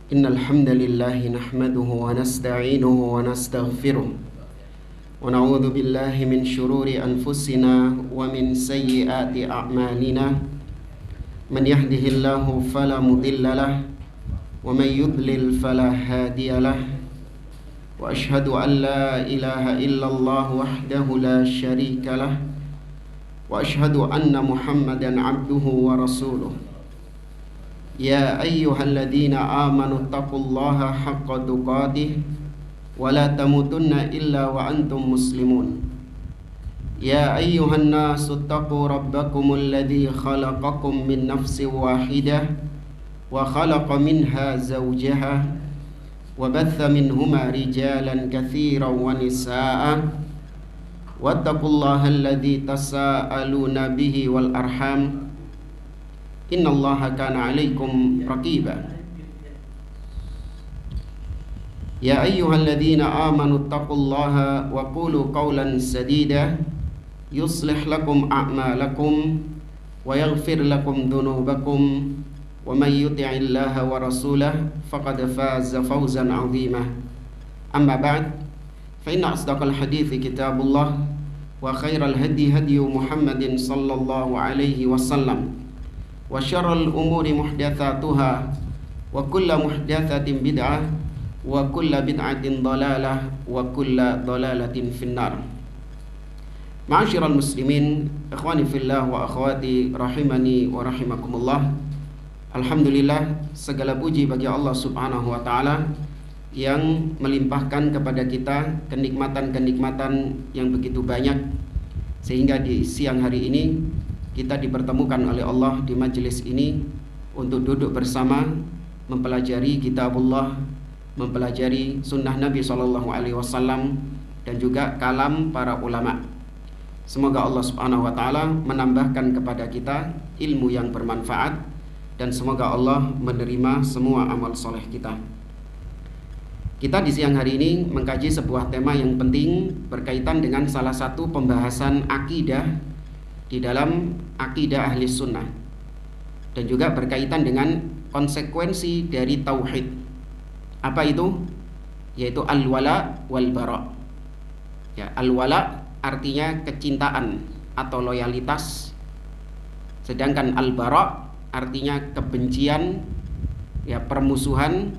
إن الحمد لله نحمده ونستعينه ونستغفره ونعوذ بالله من شرور أنفسنا ومن سيئات أعمالنا من يهده الله فلا مضل له ومن يضلل فلا هادي له وأشهد أن لا إله إلا الله وحده لا شريك له وأشهد أن محمدا عبده ورسوله يا أيها الذين آمنوا اتقوا الله حق تقاته ولا تموتن إلا وأنتم مسلمون يا أيها الناس اتقوا ربكم الذي خلقكم من نفس واحدة وخلق منها زوجها وبث منهما رجالا كثيرا ونساء واتقوا الله الذي تساءلون به والأرحام إن الله كان عليكم رقيبا يا أيها الذين آمنوا اتقوا الله وقولوا قولا سديدا يصلح لكم أعمالكم ويغفر لكم ذنوبكم ومن يطع الله ورسوله فقد فاز فوزا عظيما أما بعد فإن أصدق الحديث كتاب الله وخير الهدي هدي محمد صلى الله عليه وسلم وشر الأمور محدثاتها وكل محدثة بدعة وكل بدعة ضلالة وكل ضلالة في النار. Ma'asyiral muslimin, ikhwani fillah wa akhwati rahimani wa rahimakumullah. Alhamdulillah, segala puji bagi Allah Subhanahu wa taala yang melimpahkan kepada kita kenikmatan-kenikmatan yang begitu banyak sehingga di siang hari ini kita dipertemukan oleh Allah di majelis ini untuk duduk bersama mempelajari kitabullah, mempelajari sunnah Nabi SAW dan juga kalam para ulama. Semoga Allah Subhanahu wa taala menambahkan kepada kita ilmu yang bermanfaat dan semoga Allah menerima semua amal soleh kita. Kita di siang hari ini mengkaji sebuah tema yang penting berkaitan dengan salah satu pembahasan akidah di dalam akidah ahli sunnah dan juga berkaitan dengan konsekuensi dari tauhid. Apa itu? Yaitu al-wala wal bara. Ya, al-wala artinya kecintaan atau loyalitas, sedangkan al-bara artinya kebencian, ya, permusuhan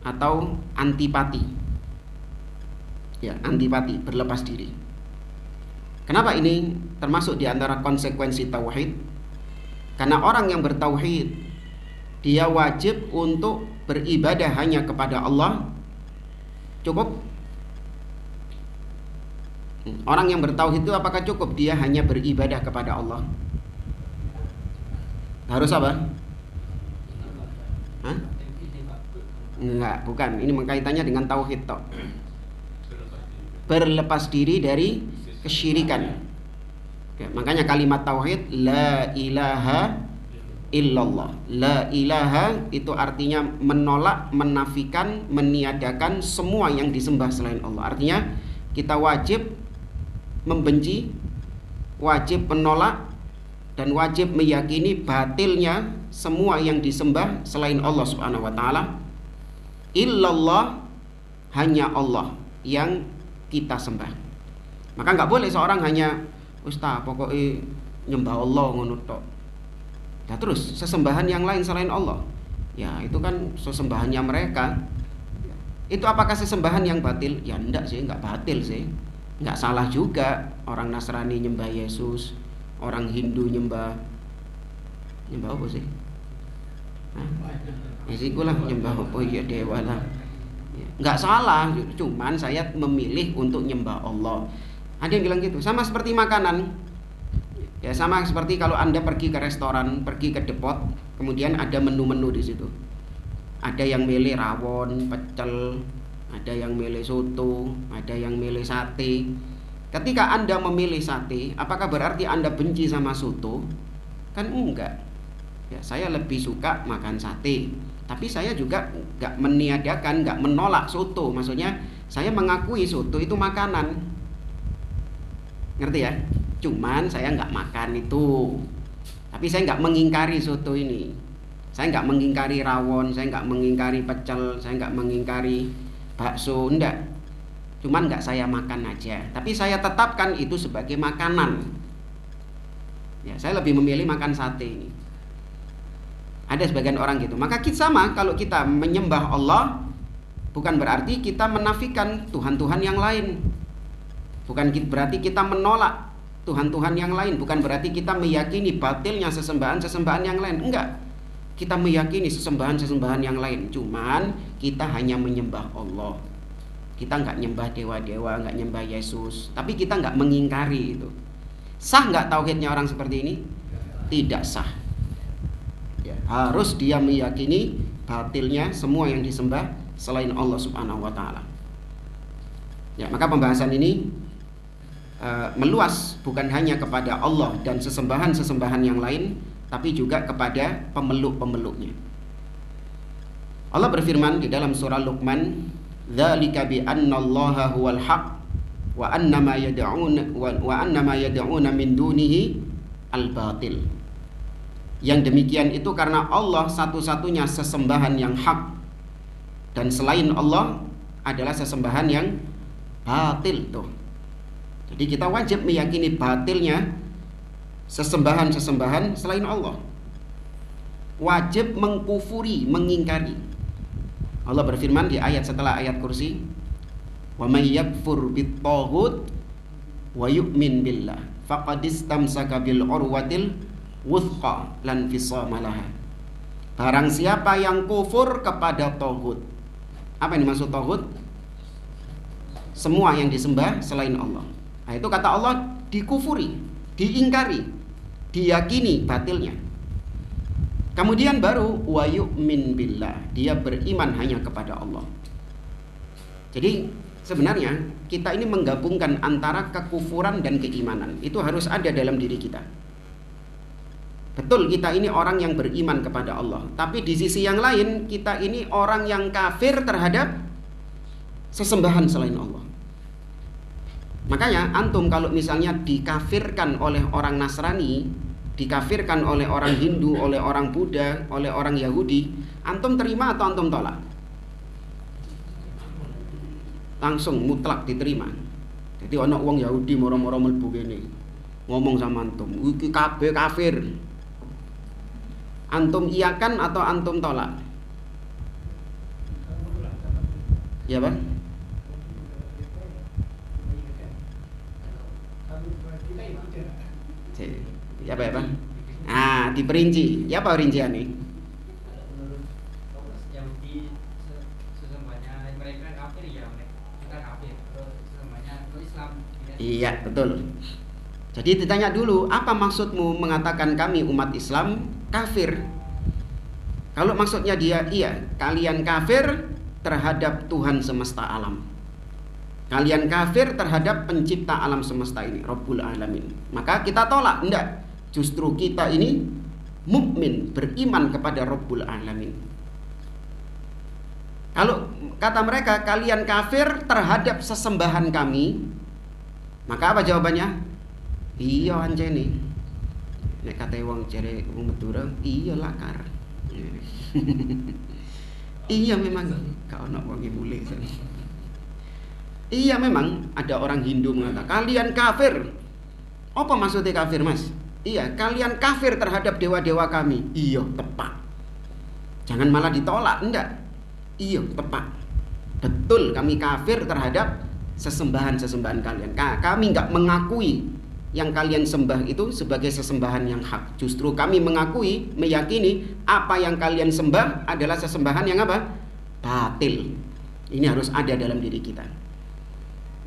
atau antipati. Ya, antipati, berlepas diri. Kenapa ini termasuk di antara konsekuensi tauhid? Karena orang yang bertauhid dia wajib untuk beribadah hanya kepada Allah. Cukup? Orang yang bertauhid itu apakah cukup dia hanya beribadah kepada Allah? Harus apa? Hah? Enggak, bukan. Ini kaitannya dengan tauhid toh. Berlepas diri dari kesyirikan. Ya, makanya kalimat tauhid la ilaha illallah. La ilaha itu artinya menolak, menafikan, meniadakan semua yang disembah selain Allah. Artinya kita wajib membenci, wajib menolak, dan wajib meyakini batilnya semua yang disembah selain Allah Subhanahu wa taala. Illallah, hanya Allah yang kita sembah. Maka nggak boleh seorang hanya ustaz pokoknya nyembah Allah ngono tok. Nah, terus sesembahan yang lain selain Allah, ya itu kan sesembahannya mereka. Itu apakah sesembahan yang batil? Ya enggak sih, enggak batil sih. Enggak salah juga orang Nasrani nyembah Yesus, orang Hindu nyembah apa sih? Ya sih lah nyembah apa ya dewa lah. Enggak salah, cuman saya memilih untuk nyembah Allah. Ada yang bilang gitu, sama seperti makanan. Ya sama seperti kalau Anda pergi ke restoran, pergi ke depot, kemudian ada menu-menu di situ. Ada yang milih rawon, pecel, ada yang milih soto, ada yang milih sate. Ketika Anda memilih sate, apakah berarti Anda benci sama soto? Kan enggak. Ya, saya lebih suka makan sate. Tapi saya juga enggak meniadakan, enggak menolak soto. Maksudnya saya mengakui soto itu makanan. Ngerti ya? Cuman saya enggak makan itu. Tapi saya enggak mengingkari soto ini. Saya nggak mengingkari rawon, saya nggak mengingkari pecel, saya nggak mengingkari bakso, enggak. Cuman nggak saya makan aja. Tapi saya tetapkan itu sebagai makanan. Ya, saya lebih memilih makan sate ini. Ada sebagian orang gitu. Maka kita sama, kalau kita menyembah Allah, bukan berarti kita menafikan Tuhan-Tuhan yang lain. Bukan berarti kita menolak Tuhan-Tuhan yang lain. Bukan berarti kita meyakini batilnya sesembahan-sesembahan yang lain. Enggak. Kita meyakini sesembahan-sesembahan yang lain. Cuman kita hanya menyembah Allah. Kita nggak nyembah dewa-dewa, nggak nyembah Yesus. Tapi kita nggak mengingkari itu. Sah nggak tauhidnya orang seperti ini? Tidak sah. Ya, harus dia meyakini batilnya semua yang disembah selain Allah Subhanahu wa Ta'ala. Ya, maka pembahasan ini meluas bukan hanya kepada Allah dan sesembahan-sesembahan yang lain, tapi juga kepada pemeluk-pemeluknya. Allah berfirman di dalam surah Luqman, "Dzalika bi annallaha huwal haq wa annama yad'una min dunihi al-batil." Yang demikian itu karena Allah satu-satunya sesembahan yang hak, dan selain Allah adalah sesembahan yang batil tuh. Jadi kita wajib meyakini batilnya sesembahan-sesembahan selain Allah. Wajib mengkufuri, mengingkari. Allah berfirman di ayat setelah ayat kursi, "Wa may yakfur bit-taghut wa yu'min billah faqad istamsaka bil urwatil wuthqa lan fisama laha." Barang siapa yang kufur kepada taghut. Apa yang dimaksud taghut? Semua yang disembah selain Allah. Nah, itu kata Allah dikufuri, diingkari, diyakini batilnya. Kemudian baru wa yu'min billah, dia beriman hanya kepada Allah. Jadi sebenarnya kita ini menggabungkan antara kekufuran dan keimanan. Itu harus ada dalam diri kita. Betul, kita ini orang yang beriman kepada Allah, tapi di sisi yang lain kita ini orang yang kafir terhadap sesembahan selain Allah. Makanya antum kalau misalnya dikafirkan oleh orang Nasrani, dikafirkan oleh orang Hindu, oleh orang Buddha, oleh orang Yahudi, antum terima atau antum tolak? Langsung mutlak diterima. Jadi ana wong Yahudi moro-moro mlebu kene ngomong sama antum, iki kabeh kafir. Antum iyakan atau antum tolak? Ya, Pak? Ya Pak, ya Pak? Nah, diperinci. Ya apa rincian nih? Menurut Yahudi sesungguhnya mereka kafir, ya kita kafir. Sesungguhnya Islam. Iya, betul. Jadi ditanya dulu, apa maksudmu mengatakan kami umat Islam kafir? Kalau maksudnya dia, iya, kalian kafir terhadap Tuhan semesta alam. Kalian kafir terhadap pencipta alam semesta ini, Rabbul Alamin. Maka kita tolak, enggak. Justru kita ini mukmin, beriman kepada Rabbul Alamin. Kalau kata mereka kalian kafir terhadap sesembahan kami, maka apa jawabannya? Iya anjene. Nek kate wong jere wong Madura, iya lakar. Iya memang gak ono wong mulih. Iya memang ada orang Hindu mengatakan kalian kafir. Apa maksudnya kafir, Mas? Iya, kalian kafir terhadap dewa-dewa kami. Iya, tepat. Jangan malah ditolak, enggak. Iya, tepat. Betul, kami kafir terhadap sesembahan-sesembahan kalian. Kami enggak mengakui yang kalian sembah itu sebagai sesembahan yang hak. Justru kami mengakui, meyakini apa yang kalian sembah adalah sesembahan yang apa? Batil. Ini harus ada dalam diri kita.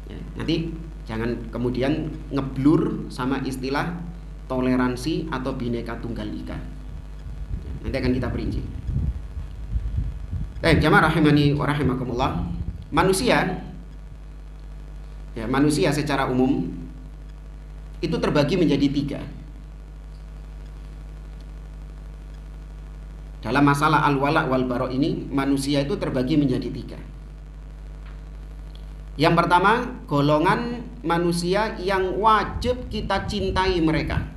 Ya, nanti jangan kemudian ngeblur sama istilah toleransi atau bineka tunggal ika. Nanti akan kita perinci. Baik, jamaah rahimani wa rahimakumullah. Manusia secara umum itu terbagi menjadi 3. Dalam masalah al-wala wal bara ini, manusia itu terbagi menjadi 3. Yang pertama, golongan manusia yang wajib kita cintai mereka.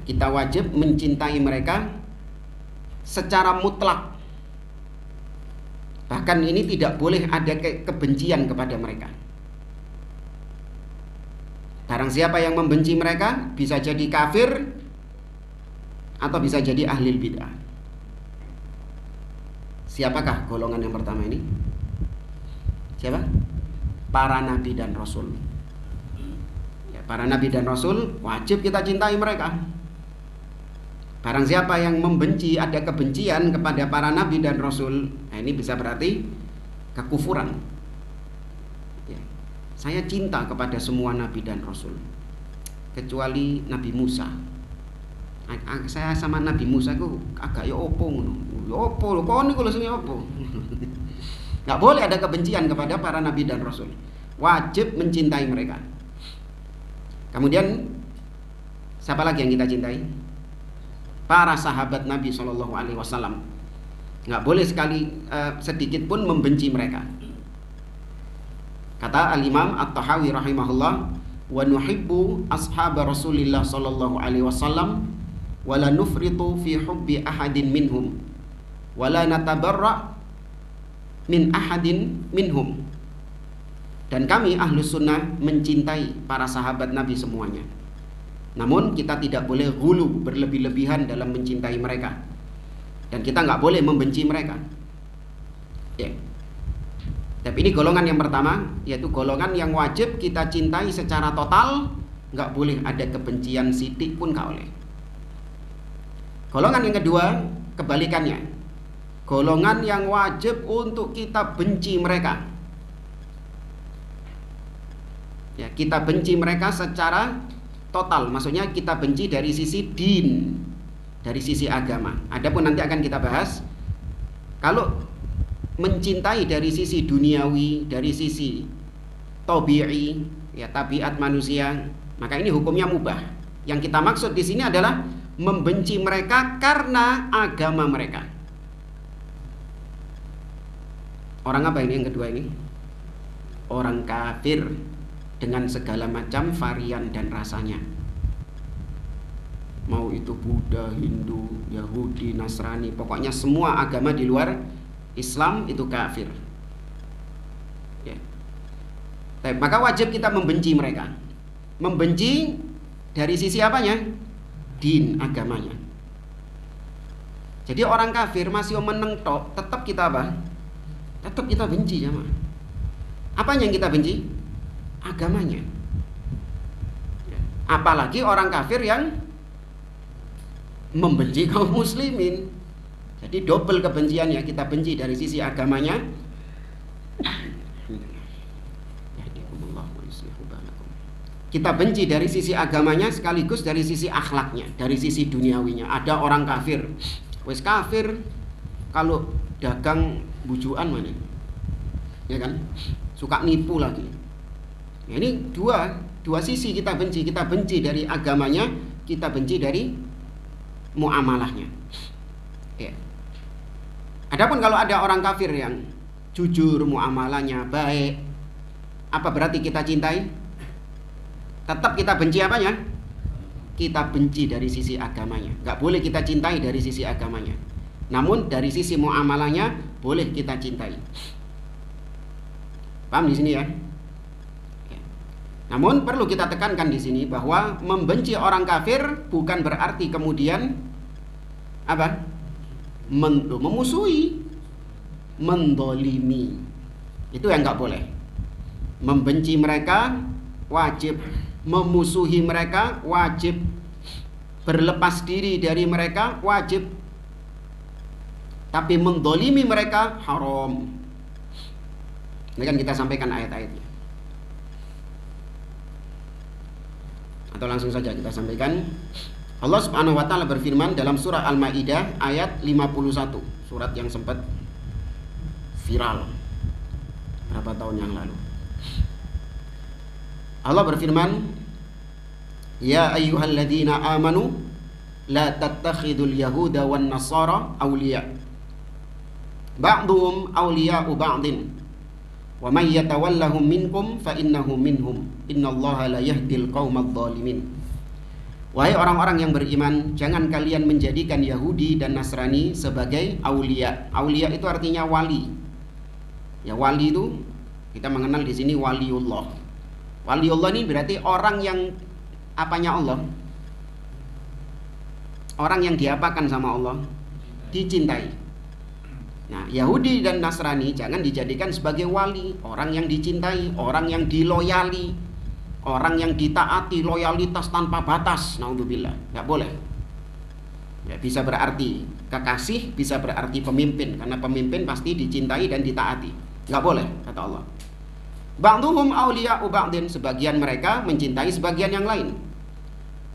Kita wajib mencintai mereka secara mutlak. Bahkan ini tidak boleh ada kebencian kepada mereka. Barang siapa yang membenci mereka bisa jadi kafir atau bisa jadi ahli bid'ah. Siapakah golongan yang pertama ini? Siapa? Para nabi dan rasul. Ya, para nabi dan rasul wajib kita cintai mereka. Barang siapa yang membenci, ada kebencian kepada para nabi dan rasul, nah ini bisa berarti kekufuran. Ya. Saya cinta kepada semua nabi dan rasul kecuali Nabi Musa. Saya sama Nabi Musa itu agak ya opo ngono. Ya opo lho, kok niku lho sing opo. Enggak boleh ada kebencian kepada para nabi dan rasul. Wajib mencintai mereka. Kemudian siapa lagi yang kita cintai? Para sahabat Nabi SAW. Enggak boleh sekali sedikit pun membenci mereka. Kata Al-Imam At-Tahawi rahimahullah, wa nuhibbu ashab Rasulillah sallallahu alaihi wasallam wala nufritu fi hubbi ahadin minhum wala natabarra min ahadin minhum. Dan kami ahlus sunnah mencintai para sahabat Nabi semuanya. Namun kita tidak boleh ghulu, berlebih-lebihan dalam mencintai mereka. Dan kita nggak boleh membenci mereka. Ya. Tapi ini golongan yang pertama, yaitu golongan yang wajib kita cintai secara total, nggak boleh ada kebencian sidik pun nggak boleh. Golongan yang kedua, kebalikannya. Golongan yang wajib untuk kita benci mereka. Ya, kita benci mereka secara total, maksudnya kita benci dari sisi din, dari sisi agama. Adapun nanti akan kita bahas, kalau mencintai dari sisi duniawi, dari sisi tabi'i, ya tabiat manusia, maka ini hukumnya mubah. Yang kita maksud di sini adalah membenci mereka karena agama mereka. Orang apa ini yang kedua ini? Orang kafir dengan segala macam varian dan rasanya. Mau itu Buddha, Hindu, Yahudi, Nasrani, pokoknya semua agama di luar Islam itu kafir. Ya. Maka wajib kita membenci mereka. Membenci dari sisi apanya? Din, agamanya. Jadi orang kafir masih meneng tok, tetap kita apa? Tetap kita benci sama. Apa yang kita benci? Agamanya. Apalagi orang kafir yang membenci kaum muslimin. Jadi double kebenciannya, kita benci dari sisi agamanya. Kita benci dari sisi agamanya sekaligus dari sisi akhlaknya, dari sisi duniawinya. Ada orang kafir, wes kafir kalau dagang bujuan mana, ya kan, suka nipu lagi. Ya, ini dua sisi kita benci dari agamanya, kita benci dari muamalahnya. Ya. Adapun kalau ada orang kafir yang jujur, muamalahnya baik, apa berarti kita cintai? Tetap kita benci apanya? Kita benci dari sisi agamanya. Gak boleh kita cintai dari sisi agamanya. Namun dari sisi muamalahnya boleh kita cintai. Paham di sini ya? Namun perlu kita tekankan di sini bahwa membenci orang kafir bukan berarti kemudian apa? Memusuhi, mendolimi. Itu yang nggak boleh. Membenci mereka wajib, memusuhi mereka wajib, berlepas diri dari mereka wajib, tapi mendolimi mereka haram. Ini kan kita sampaikan ayat-ayatnya. Atau langsung saja kita sampaikan. Allah Subhanahu wa taala berfirman dalam surah Al-Maidah ayat 51, surat yang sempat viral berapa tahun yang lalu. Allah berfirman, ya ayyuhalladzina amanu la tattakhidul yahuda wan nasara awliya ba'duhum awliya'u ba'din wa may yatawallahum minkum fa innahu minhum innallaha la yahdil qaumadh dhalimin Wahai orang-orang yang beriman, jangan kalian menjadikan Yahudi dan Nasrani sebagai aulia. Aulia itu artinya wali. Ya, wali itu kita mengenal di sini waliullah. Waliullah ini berarti orang yang apanya Allah? Orang yang diapakan sama Allah? Dicintai. Nah, Yahudi dan Nasrani jangan dijadikan sebagai wali, orang yang dicintai, orang yang diloyali, orang yang ditaati, loyalitas tanpa batas. Naudzubillah, nggak boleh. Ya, bisa berarti kekasih, bisa berarti pemimpin, karena pemimpin pasti dicintai dan ditaati. Nggak boleh, kata Allah. Ba'duhum awliya'u ba'din, sebagian mereka mencintai sebagian yang lain.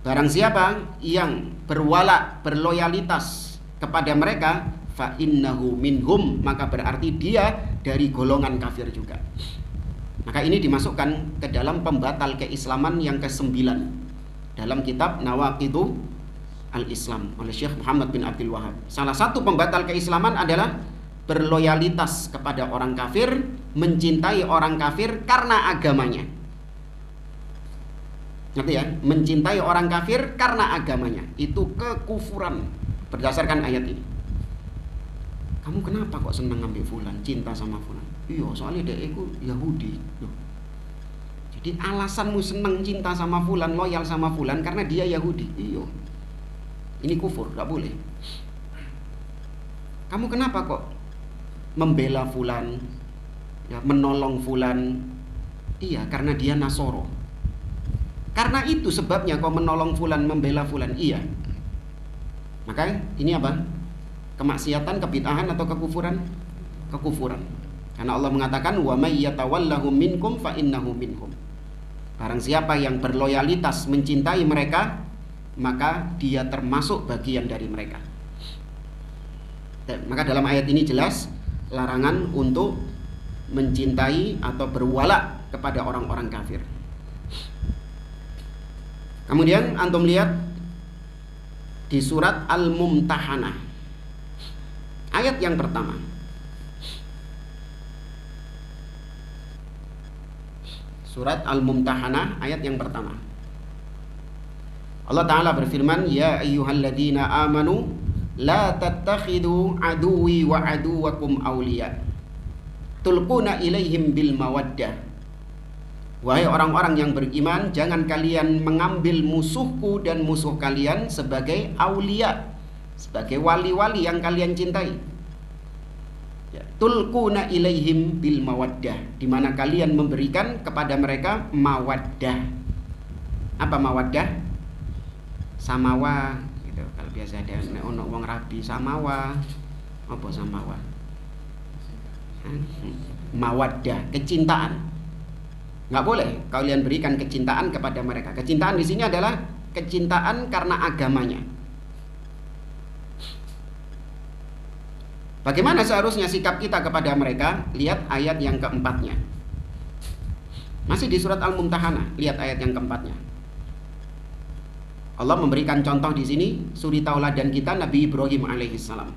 Barang siapa yang berwala, berloyalitas kepada mereka, fa innahu minhum, maka berarti dia dari golongan kafir juga. Maka ini dimasukkan ke dalam pembatal keislaman yang ke-9 dalam kitab Nawaqidu al-Islam oleh Syekh Muhammad bin Abdul Wahab. Salah satu pembatal keislaman adalah berloyalitas kepada orang kafir, mencintai orang kafir karena agamanya. Ngerti ya? Mencintai orang kafir karena agamanya. Itu kekufuran berdasarkan ayat ini. Kamu kenapa kok senang ngambil fulan, cinta sama fulan? Iya, soalnya dia itu Yahudi. Loh. Jadi alasanmu senang cinta sama fulan, loyal sama fulan karena dia Yahudi. Iya. Ini kufur, gak boleh. Kamu kenapa kok membela fulan, ya, menolong fulan? Iya, karena dia Nasoro. Karena itu sebabnya kau menolong fulan, membela fulan. Iya. Maka ini apa? Kemaksiatan, kebid'ahan atau kekufuran? Kekufuran. Karena Allah mengatakan wa may yatawallahum minkum fa innahu minhum. Barang siapa yang berloyalitas mencintai mereka, maka dia termasuk bagian dari mereka. Maka dalam ayat ini jelas larangan untuk mencintai atau berwala kepada orang-orang kafir. Kemudian antum lihat di surat Al-Mumtahanah ayat yang pertama. Surat Al-Mumtahanah ayat yang pertama. Allah Ta'ala berfirman, ya ayyuhalladzina amanu la tattakhidu aduwi wa aduwakum awliya tulquna ilaihim bil mawaddah. Wahai orang-orang yang beriman, jangan kalian mengambil musuhku dan musuh kalian sebagai aulia, sebagai wali-wali yang kalian cintai. Ya, tulquna ilaihim bil mawaddah, di mana kalian memberikan kepada mereka mawaddah. Apa mawaddah? Samawa gitu. Kalau biasa ada ono wong rabi samawa. Apa samawa? Mawaddah, kecintaan. Nggak boleh kalian berikan kecintaan kepada mereka. Kecintaan di sini adalah kecintaan karena agamanya. Bagaimana seharusnya sikap kita kepada mereka? Lihat ayat yang keempatnya. Masih di surat Al-Mumtahanah, lihat ayat yang keempatnya. Allah memberikan contoh di sini suri tauladan kita Nabi Ibrahim alaihissalam.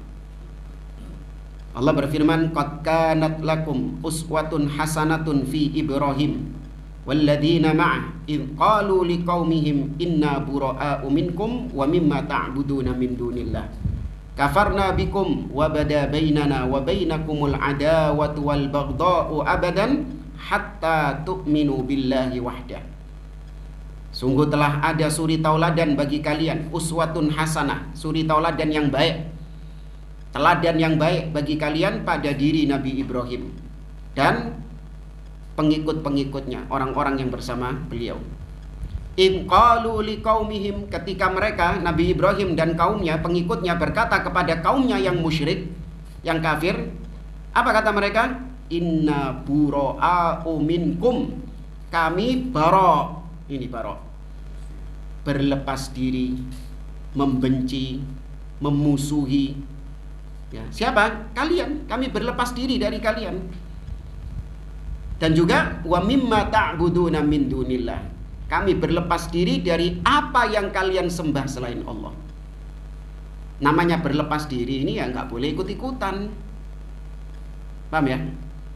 Allah berfirman, qad kanat lakum uswatun hasanatun fi Ibrahim walladzina ma'ah id qalu liqaumihim inna bura'a'u minkum wa mimma ta'buduna min dunillah kafarna bikum wa bada bainana wa bainakumul adawatu wal baghdha'u abadan hatta tu'minu billahi wahdah. Sungguh telah ada suri tauladan bagi kalian, uswatun hasanah, suri tauladan yang baik, teladan yang baik bagi kalian pada diri Nabi Ibrahim dan pengikut-pengikutnya, orang-orang yang bersama beliau. In qalu liqaumihim, ketika mereka Nabi Ibrahim dan kaumnya, pengikutnya berkata kepada kaumnya yang musyrik, yang kafir, apa kata mereka? Inna bura'a'u minkum, kami bara, ini bara, berlepas diri, membenci, memusuhi. Ya, siapa? Kalian. Kami berlepas diri dari kalian. Dan juga wa mimma ta'buduna min dunillah, kami berlepas diri dari apa yang kalian sembah selain Allah. Namanya berlepas diri ini ya nggak boleh ikut-ikutan. Paham ya?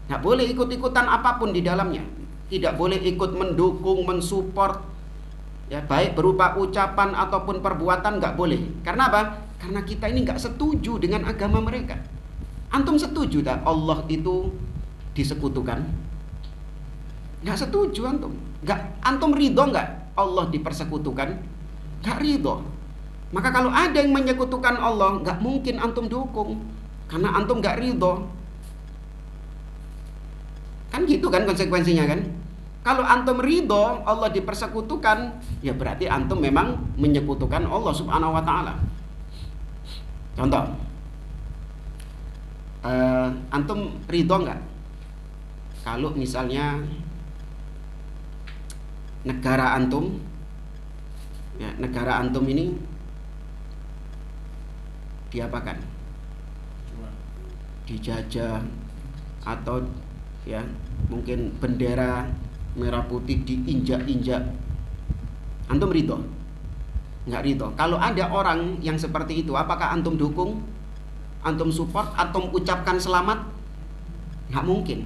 Nggak boleh ikut-ikutan apapun di dalamnya. Tidak boleh ikut mendukung, mensupport Ya, baik berupa ucapan ataupun perbuatan nggak boleh. Karena apa? Karena kita ini nggak setuju dengan agama mereka. Antum setuju tak Allah itu disekutukan? Nggak setuju antum. Nggak, antum ridho nggak Allah dipersekutukan? Nggak ridho. Maka kalau ada yang menyekutukan Allah, nggak mungkin antum dukung, karena antum nggak ridho. Kan gitu kan konsekuensinya kan? Kalau antum ridho Allah dipersekutukan, ya berarti antum memang menyekutukan Allah Subhanahu wa Ta'ala. Contoh, antum ridho nggak kalau misalnya negara antum ini diapakan? Dijajah, atau ya mungkin bendera merah putih diinjak-injak. Antum ridho? Nggak ridho. Kalau ada orang yang seperti itu, apakah antum dukung? Antum support? Antum ucapkan selamat? Nggak mungkin.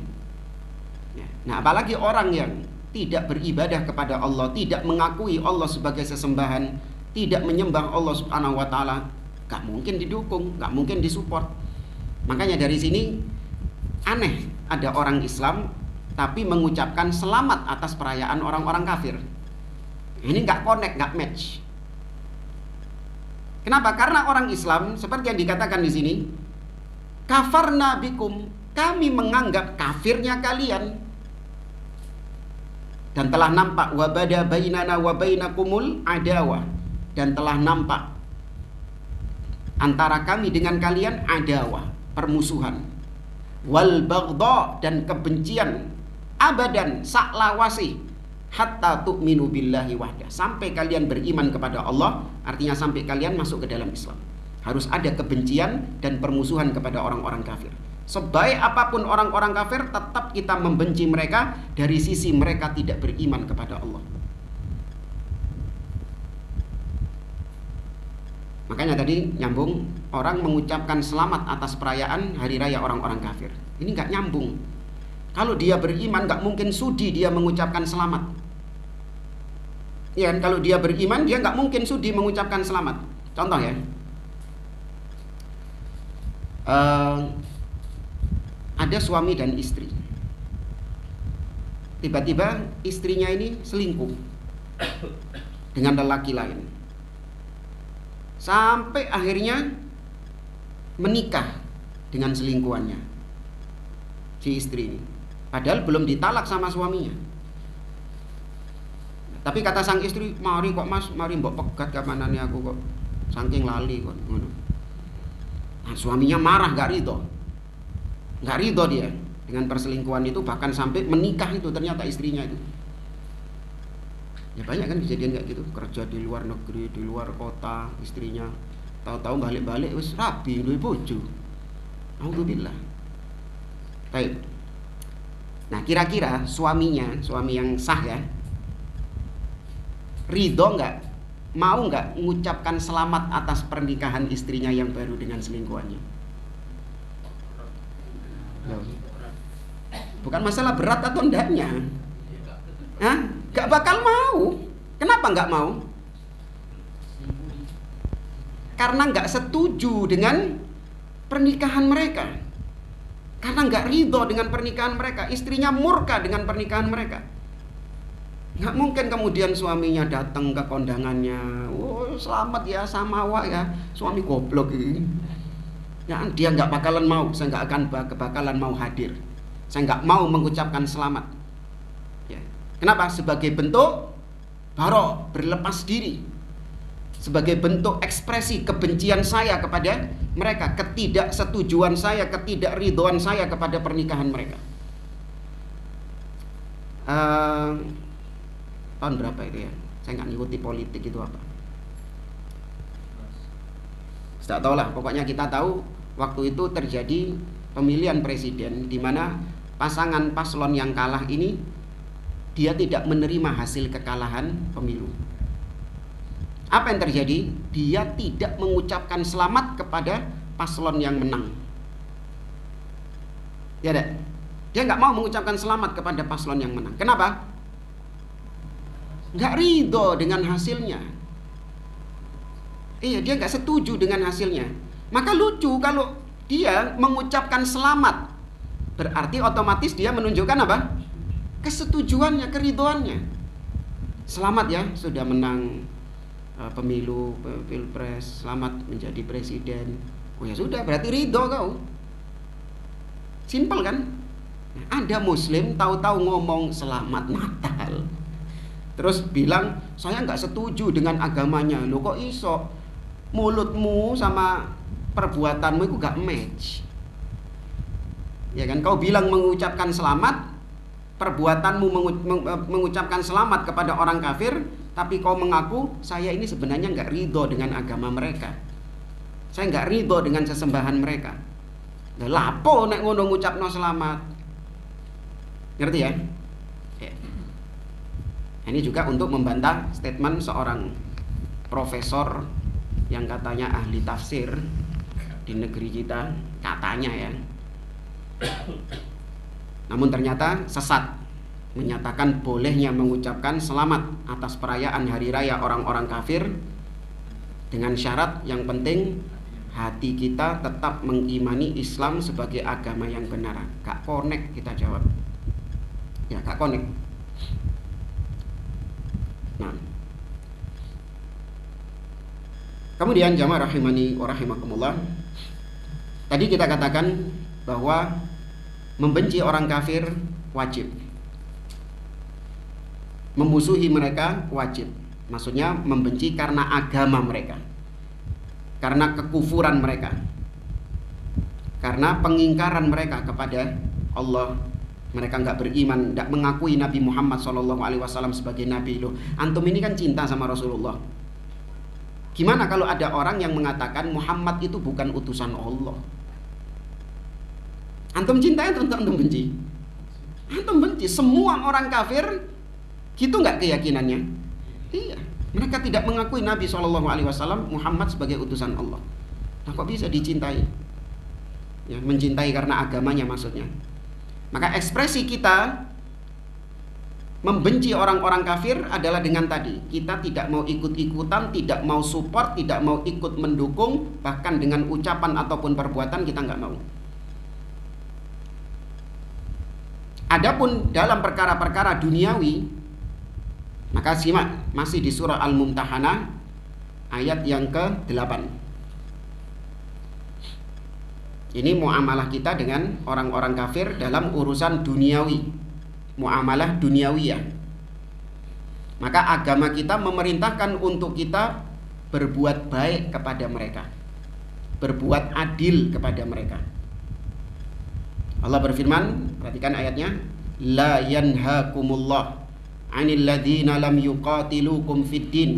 Nah, apalagi orang yang tidak beribadah kepada Allah, tidak mengakui Allah sebagai sesembahan, tidak menyembah Allah Subhanahu wa Ta'ala, nggak mungkin didukung, nggak mungkin disupport. Makanya dari sini aneh ada orang Islam tapi mengucapkan selamat atas perayaan orang-orang kafir. Ini nggak connect, nggak match. Kenapa? Karena orang Islam seperti yang dikatakan di sini, kafarna bikum, kami menganggap kafirnya kalian, dan telah nampak wabada bainana wa bainakumul adawa, dan telah nampak antara kami dengan kalian adawa, permusuhan, wal baghdha, dan kebencian, abadan saklawasi, hatta tu'minu billahi wahdah, sampai kalian beriman kepada Allah. Artinya sampai kalian masuk ke dalam Islam. Harus ada kebencian dan permusuhan kepada orang-orang kafir. Sebaik apapun orang-orang kafir, tetap kita membenci mereka dari sisi mereka tidak beriman kepada Allah. Makanya tadi nyambung, orang mengucapkan selamat atas perayaan hari raya orang-orang kafir. Ini nggak nyambung. Kalau dia beriman, nggak mungkin sudi dia mengucapkan selamat. Ya, kalau dia beriman, dia nggak mungkin sudi mengucapkan selamat. Contoh ya, ada suami dan istri. Tiba-tiba istrinya ini selingkuh dengan lelaki lain, sampai akhirnya menikah dengan selingkuhannya si istri ini. Padahal belum ditalak sama suaminya. Tapi kata sang istri, mari kok mas, mari mbok pegat kamanane aku kok, saking lali kok. Nah, suaminya marah, gak ridho dia dengan perselingkuhan itu, bahkan sampai menikah itu ternyata istrinya itu. Ya banyak kan kejadian kayak gitu, kerja di luar negeri, di luar kota, istrinya tahu-tahu balik-balik wis rabi duwe bojo. Alhamdulillah. Baik. Nah, kira-kira suami yang sah ya, ridho nggak, mau nggak mengucapkan selamat atas pernikahan istrinya yang baru dengan selingkuhannya? Bukan masalah berat atau enggaknya, nggak bakal mau. Kenapa nggak mau? Karena nggak setuju dengan pernikahan mereka, karena nggak ridho dengan pernikahan mereka. Istrinya murka dengan pernikahan mereka. Nggak mungkin kemudian suaminya datang ke kondangannya, oh selamat ya sama awak ya, suami goblok ini. Ya, dia nggak bakalan mau, saya nggak akan bakalan mau hadir, saya nggak mau mengucapkan selamat. Ya. Kenapa? Sebagai bentuk berlepas diri, sebagai bentuk ekspresi kebencian saya kepada mereka, ketidaksetujuan saya, ketidakridhoan saya kepada pernikahan mereka. Tahun berapa itu ya? Saya nggak ngikuti politik itu apa. Tidak tahu lah. Pokoknya kita tahu waktu itu terjadi pemilihan presiden di mana pasangan paslon yang kalah ini dia tidak menerima hasil kekalahan pemilu. Apa yang terjadi? Dia tidak mengucapkan selamat kepada paslon yang menang. Ya, dia nggak mau mengucapkan selamat kepada paslon yang menang. Kenapa? nggak ridho dengan hasilnya. Iya, dia nggak setuju dengan hasilnya. Maka lucu kalau dia mengucapkan selamat, berarti otomatis dia menunjukkan apa? Kesetujuannya, keridhoannya. Selamat ya, sudah menang pemilu, pilpres, selamat menjadi presiden. Oh ya sudah, berarti ridho kau. Simpel kan? Nah, ada muslim tahu-tahu ngomong selamat Natal, terus bilang saya nggak setuju dengan agamanya. Loh kok iso? Mulutmu sama perbuatanmu itu gak match. Ya kan, kau bilang mengucapkan selamat, perbuatanmu mengucapkan selamat kepada orang kafir, tapi kau mengaku saya ini sebenarnya nggak ridho dengan agama mereka, saya nggak ridho dengan sesembahan mereka. Lah lapo nek ngono ngucapno selamat. Ngerti ya? Ya. Ini juga untuk membantah statement seorang profesor yang katanya ahli tafsir di negeri kita, katanya ya. Namun ternyata sesat, menyatakan bolehnya mengucapkan selamat atas perayaan hari raya orang-orang kafir dengan syarat yang penting hati kita tetap mengimani Islam sebagai agama yang benar. Gak connect, kita jawab. Ya, gak connect. Nah, kemudian jamaah rahimani wa rahimakumullah, tadi kita katakan bahwa membenci orang kafir wajib, memusuhi mereka wajib. Maksudnya membenci karena agama mereka, karena kekufuran mereka, karena pengingkaran mereka kepada Allah. Mereka nggak beriman, nggak mengakui Nabi Muhammad SAW sebagai Nabi. Loh, antum ini kan cinta sama Rasulullah. Gimana kalau ada orang yang mengatakan Muhammad itu bukan utusan Allah? Antum cinta atau antum benci? Antum benci. Semua orang kafir gitu nggak keyakinannya? Iya. Mereka tidak mengakui Nabi SAW Muhammad sebagai utusan Allah. Nah, kok bisa dicintai? Ya, mencintai karena agamanya maksudnya. Maka ekspresi kita membenci orang-orang kafir adalah dengan tadi, kita tidak mau ikut-ikutan, tidak mau support, tidak mau ikut mendukung, bahkan dengan ucapan ataupun perbuatan kita nggak mau. Adapun dalam perkara-perkara duniawi, maka simak masih di surah Al-Mumtahanah ayat yang ke-8. Ini muamalah kita dengan orang-orang kafir dalam urusan duniawi, muamalah duniawiyah. Maka agama kita memerintahkan untuk kita berbuat baik kepada mereka, berbuat adil kepada mereka. Allah berfirman, perhatikan ayatnya, la yanhakumullah 'anil ladzina lam yuqatilukum fid din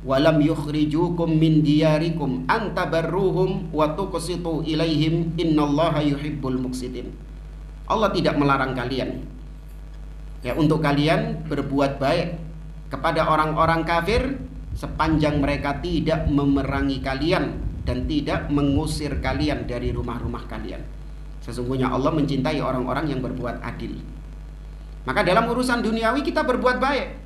wa lam yukhrijukum min diyarikum an tabarruhum wa tuqsitu ilaihim innallaha yuhibbul muqsitin. Allah tidak melarang kalian ya untuk kalian berbuat baik kepada orang-orang kafir sepanjang mereka tidak memerangi kalian dan tidak mengusir kalian dari rumah-rumah kalian. Sesungguhnya Allah mencintai orang-orang yang berbuat adil. Maka dalam urusan duniawi kita berbuat baik.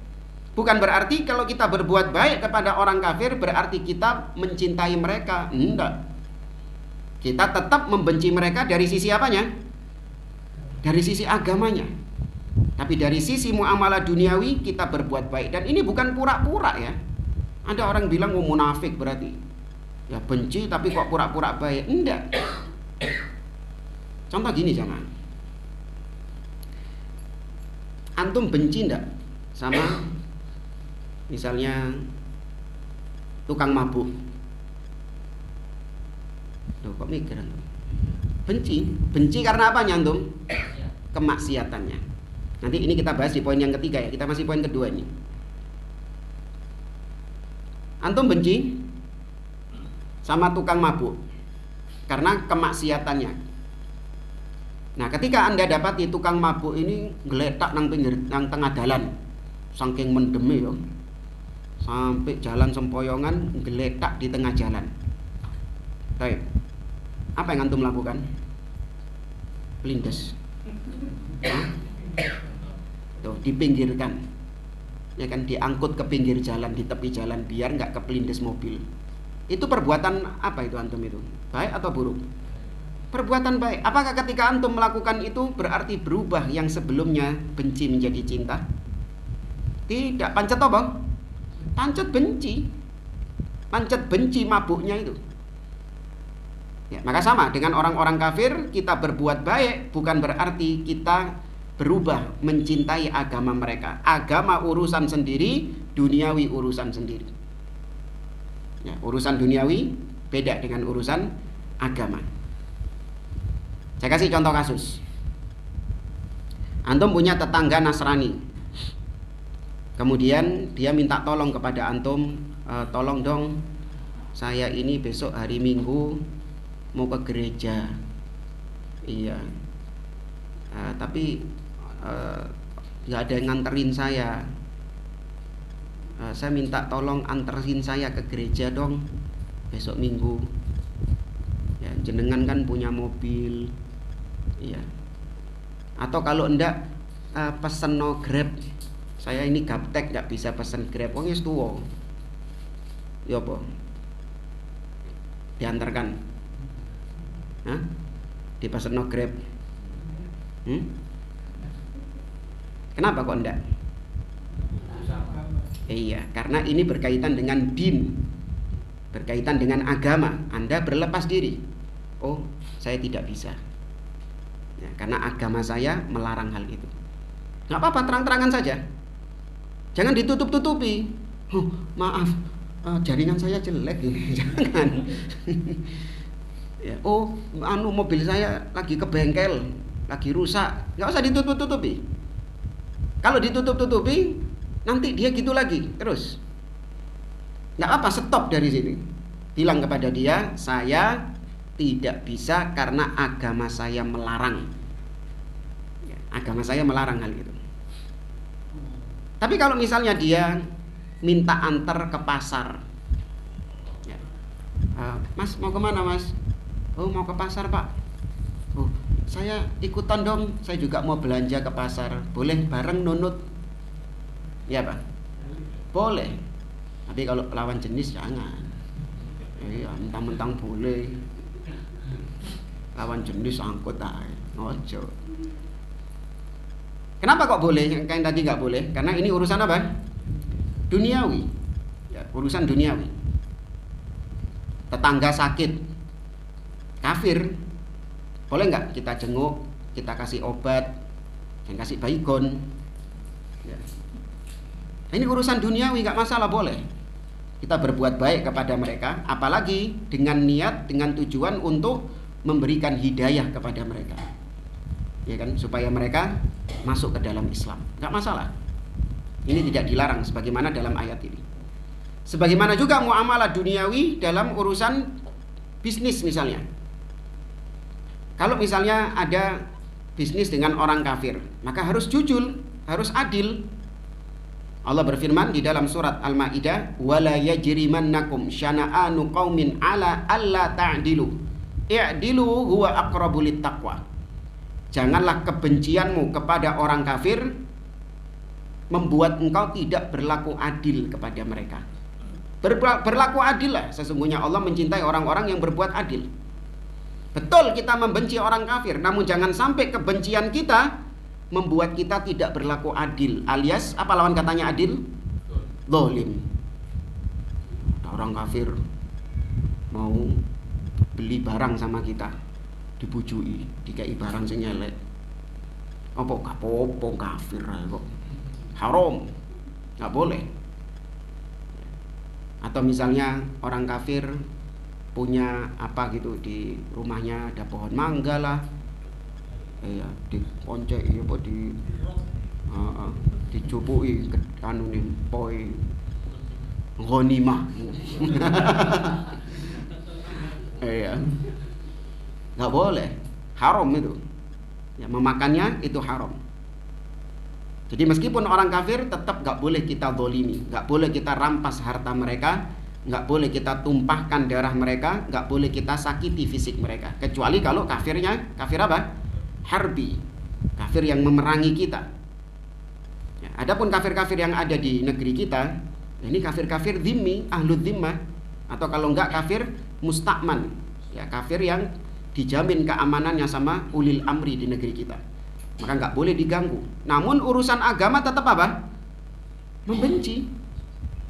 Bukan berarti kalau kita berbuat baik kepada orang kafir berarti kita mencintai mereka. Enggak. Kita tetap membenci mereka dari sisi apanya? Dari sisi agamanya. Tapi dari sisi muamalah duniawi kita berbuat baik. Dan ini bukan pura-pura ya. Ada orang bilang munafik berarti ya benci tapi kok pura-pura baik. Enggak. Contoh gini jangan. Antum benci enggak sama misalnya tukang mabuk? Loh, kok mikir antum? Benci karena apa antum? Kemaksiatannya. Nanti ini kita bahas di poin yang ketiga ya. Kita masih poin kedua ini. Antum benci sama tukang mabuk karena kemaksiatannya. Nah, ketika Anda dapati tukang mabuk ini geletak nang pinggir nang tengah dalan, saking mendeme yo. Sampai jalan sempoyongan geletak di tengah jalan. Baik. Apa yang antum lakukan? Blindes. Tuh, dipinggirkan. ya kan, diangkut ke pinggir jalan, di tepi jalan biar nggak kepelindes mobil. Itu perbuatan apa itu antum itu? Baik atau buruk? Perbuatan baik. Apakah ketika antum melakukan itu berarti berubah yang sebelumnya benci menjadi cinta? Tidak. Pancet apa? Pancet benci. Pancet benci mabuknya itu. Ya, maka sama dengan orang-orang kafir, kita berbuat baik bukan berarti kita berubah mencintai agama mereka. Agama urusan sendiri, duniawi urusan sendiri. Ya, urusan duniawi beda dengan urusan agama. Saya kasih contoh kasus. Antum punya tetangga Nasrani. Kemudian dia minta tolong kepada antum, tolong dong, saya ini besok hari Minggu mau ke gereja. Iya. Tapi nggak ada yang nganterin saya. Saya minta tolong anterin saya ke gereja dong besok Minggu. Ya, jenengan kan punya mobil. Iya. Atau kalau enggak pesen no Grab. Saya ini gaptek enggak bisa pesen Grab. Wong wis tuwa. Ya apa? Diantarkan. Hah? Dipesen no Grab. Kenapa kok enggak? Iya, karena ini berkaitan dengan din. Berkaitan dengan agama. Anda berlepas diri. Oh, saya tidak bisa. Ya, karena agama saya melarang hal itu. Nggak apa-apa, terang-terangan saja. Jangan ditutup-tutupi. Maaf, jaringan saya jelek ini. Jangan. Ya, mobil saya lagi ke bengkel, lagi rusak. Nggak usah ditutup-tutupi. Kalau ditutup-tutupi, nanti dia gitu lagi terus. Nggak apa, stop dari sini. Bilang kepada dia, saya tidak bisa karena agama saya melarang. Ya, agama saya melarang hal itu. Tapi kalau misalnya dia minta antar ke pasar, ya. Mas mau kemana mas? Oh mau ke pasar pak. Oh saya ikutan dong, saya juga mau belanja ke pasar. Boleh bareng nunut? Ya pak? Boleh. Tapi kalau lawan jenis jangan. Mentang-mentang boleh. Lawan jenis angkut aja, ngojo. Kenapa kok boleh? Yang kayak tadi nggak boleh? Karena ini urusan apa? Duniawi. Ya, urusan duniawi. Tetangga sakit, kafir, boleh nggak kita jenguk, kita kasih obat, dan kasih baygon? Ya. Ini urusan duniawi, nggak masalah, boleh. Kita berbuat baik kepada mereka, apalagi dengan niat, dengan tujuan untuk memberikan hidayah kepada mereka, ya kan, supaya mereka masuk ke dalam Islam, nggak masalah. Ini tidak dilarang sebagaimana dalam ayat ini. Sebagaimana juga muamalah duniawi dalam urusan bisnis misalnya. Kalau misalnya ada bisnis dengan orang kafir, maka harus jujur, harus adil. Allah berfirman di dalam surat Al-Maidah, "Wala yajrimannakum syana'anu qaumin 'ala alla ta'dilu." I'dilu huwa aqrabu littaqwa. Janganlah kebencianmu kepada orang kafir membuat engkau tidak berlaku adil kepada mereka. Berlaku adil lah. Sesungguhnya Allah mencintai orang-orang yang berbuat adil. Betul kita membenci orang kafir, namun jangan sampai kebencian kita membuat kita tidak berlaku adil. Alias apa lawan katanya adil? Zalim. Orang kafir mau beli barang sama kita, dibujui, dikai barang sing elek. Apa kapopo kafir kok. Haram. Enggak boleh. Atau misalnya orang kafir punya apa gitu di rumahnya, ada pohon mangga lah. Diponceki apa dicupuki anu nih poi ghanimah. Nggak boleh, haram itu. Ya, memakannya itu haram. Jadi meskipun orang kafir tetap nggak boleh kita zalimi, nggak boleh kita rampas harta mereka, nggak boleh kita tumpahkan darah mereka, nggak boleh kita sakiti fisik mereka. Kecuali kalau kafirnya kafir apa? Harbi, kafir yang memerangi kita. Ya, Adapun kafir-kafir yang ada di negeri kita, ini kafir-kafir dhimmi, ahlud dhimmah, atau kalau enggak kafir musta'man, ya kafir yang dijamin keamanannya sama ulil amri di negeri kita, maka enggak boleh diganggu. Namun urusan agama tetap apa? Membenci.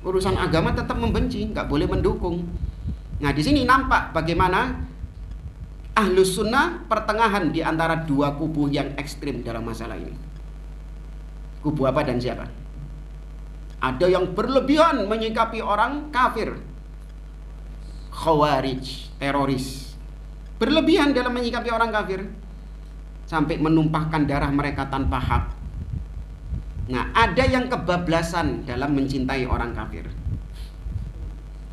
Urusan agama tetap membenci, enggak boleh mendukung. Nah, di sini nampak bagaimana Ahlus Sunnah pertengahan di antara dua kubu yang ekstrim dalam masalah ini. Kubu apa dan siapa? Ada yang berlebihan menyikapi orang kafir, khawarij, teroris, berlebihan dalam menyikapi orang kafir sampai menumpahkan darah mereka tanpa hak. Nah, ada yang kebablasan dalam mencintai orang kafir.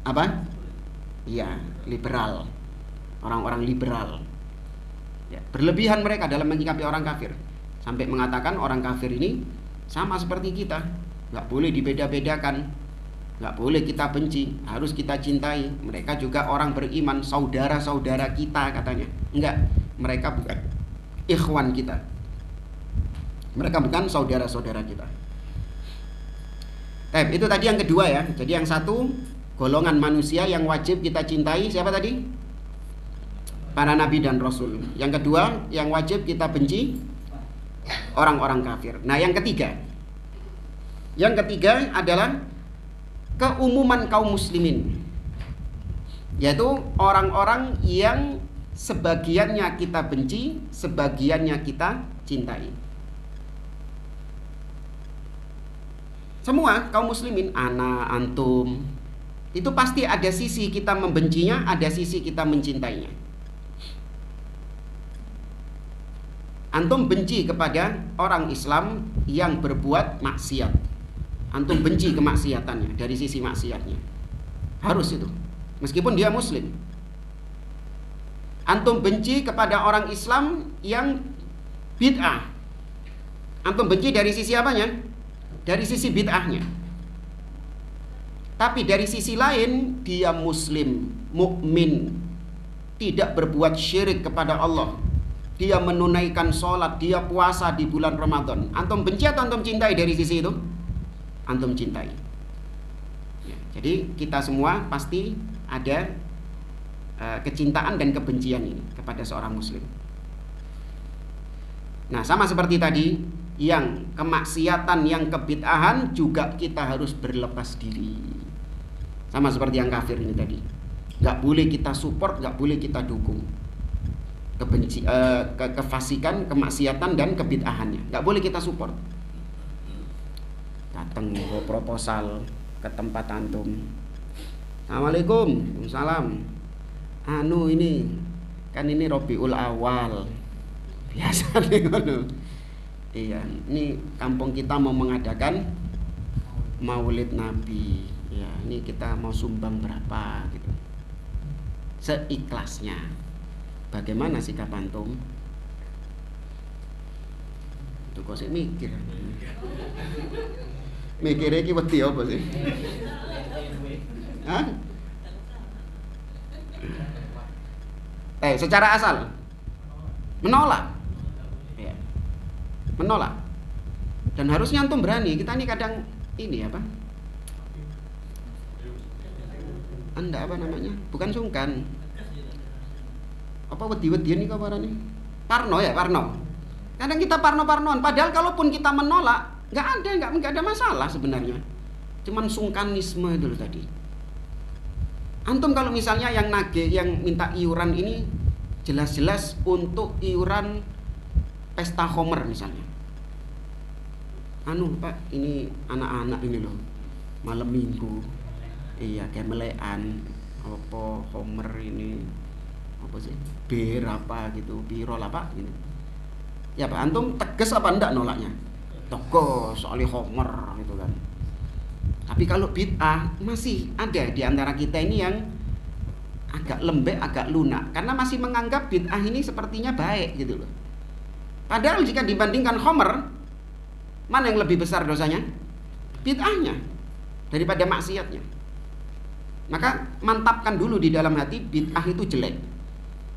Apa? Ya, liberal. Orang-orang liberal, ya, berlebihan mereka dalam menyikapi orang kafir sampai mengatakan orang kafir ini sama seperti kita, nggak boleh dibeda-bedakan, nggak boleh kita benci, harus kita cintai. Mereka juga orang beriman, saudara-saudara kita katanya. Enggak, mereka bukan ikhwan kita, mereka bukan saudara-saudara kita. Itu tadi yang kedua ya. Jadi yang satu, golongan manusia yang wajib kita cintai siapa tadi? Para nabi dan rasul. Yang kedua, yang wajib kita benci orang-orang kafir. Nah, yang ketiga adalah keumuman kaum muslimin, yaitu orang-orang yang sebagiannya kita benci, sebagiannya kita cintai. Semua kaum muslimin, ana, antum, itu pasti ada sisi kita membencinya, ada sisi kita mencintainya. Antum benci kepada orang Islam yang berbuat maksiat, antum benci kemaksiatannya dari sisi maksiatnya, harus itu, meskipun dia muslim. Antum benci kepada orang Islam yang bid'ah, antum benci dari sisi apanya? Dari sisi bid'ahnya. Tapi dari sisi lain dia muslim, mukmin, tidak berbuat syirik kepada Allah, dia menunaikan sholat, dia puasa di bulan Ramadan. Antum benci atau antum cintai dari sisi itu? Antum cintai. Ya, jadi kita semua pasti ada kecintaan dan kebencian ini kepada seorang muslim. Nah, sama seperti tadi, yang kemaksiatan, yang kebid'ahan juga kita harus berlepas diri. Sama seperti yang kafir ini tadi. Gak boleh kita support, gak boleh kita dukung kefasikan, kemaksiatan dan kebid'ahannya, nggak boleh kita support. Datang bawa proposal ke tempat antum, assalamualaikum, salam. Ini kan ini Rabiul Awal, biasa nih ngono. Iya, ini kampung kita mau mengadakan Maulid Nabi. Ya, ini kita mau sumbang berapa gitu, seikhlasnya. Bagaimana sikap antum? Itu kok sih mikir. Mikirnya iki wedi apa sih? Hah? Secara asal menolak. Ya. Menolak. Dan harusnya antum berani. Kita ini kadang ini apa? Anda apa namanya? Bukan sungkan. Apa wedi-wedian nih kabarane? Parno ya, parno. Kadang kita parno-parnoan, padahal kalaupun kita menolak, nggak ada masalah sebenarnya. Cuman sungkanisme dulu tadi. Antum kalau misalnya yang nagih, yang minta iuran ini jelas-jelas untuk iuran pesta homer misalnya. Pak, ini anak-anak ini loh, malam minggu, iya gemelean, apa homer ini, apa sih, bir apa gitu, birol apa gitu. Ya Pak, antum tegas apa enggak nolaknya? Tegas, soalnya homer gitu kan. Tapi kalau bid'ah masih ada di antara kita ini yang agak lembek, agak lunak, karena masih menganggap bid'ah ini sepertinya baik gitu loh. Padahal jika dibandingkan homer, mana yang lebih besar dosanya? Bid'ahnya daripada maksiatnya. Maka mantapkan dulu di dalam hati bid'ah itu jelek,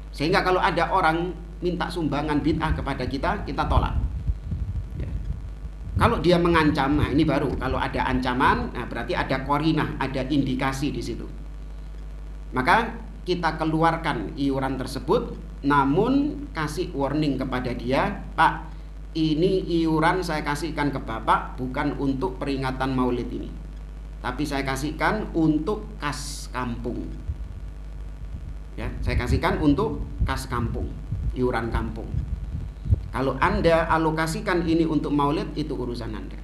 sehingga kalau ada orang minta sumbangan bid'ah kepada kita, kita tolak ya. Kalau dia mengancam, nah ini baru. Kalau ada ancaman, nah berarti ada qarinah, ada indikasi di situ. Maka kita keluarkan iuran tersebut, namun kasih warning kepada dia, Pak, ini iuran saya kasihkan ke Bapak bukan untuk peringatan Maulid ini, tapi saya kasihkan untuk kas kampung. Ya, saya kasihkan untuk kas kampung, iuran kampung. Kalau Anda alokasikan ini untuk Maulid, itu urusan Anda.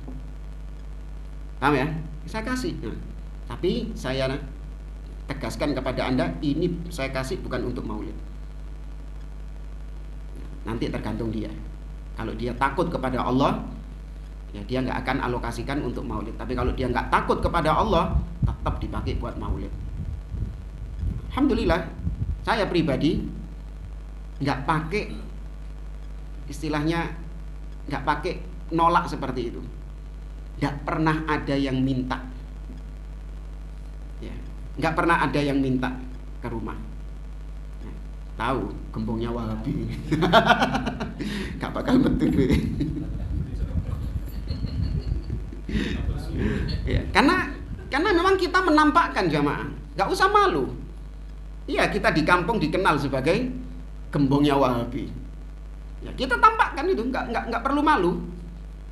Paham ya? Saya kasih. Nah, tapi saya tegaskan kepada Anda, ini saya kasih bukan untuk Maulid. Nanti tergantung dia. Kalau dia takut kepada Allah, ya dia nggak akan alokasikan untuk Maulid. Tapi kalau dia nggak takut kepada Allah, tetap dipakai buat Maulid. Alhamdulillah, saya pribadi nggak pakai, istilahnya nggak pakai nolak seperti itu. Nggak pernah ada yang minta, ya, nggak pernah ada yang minta ke rumah. Tahu gembongnya Wahabi. Gak bakal betul. Ya, karena memang kita menampakkan jamaah, gak usah malu. Iya, kita di kampung dikenal sebagai gembongnya Wahabi. Ya, kita tampakkan itu, nggak perlu malu.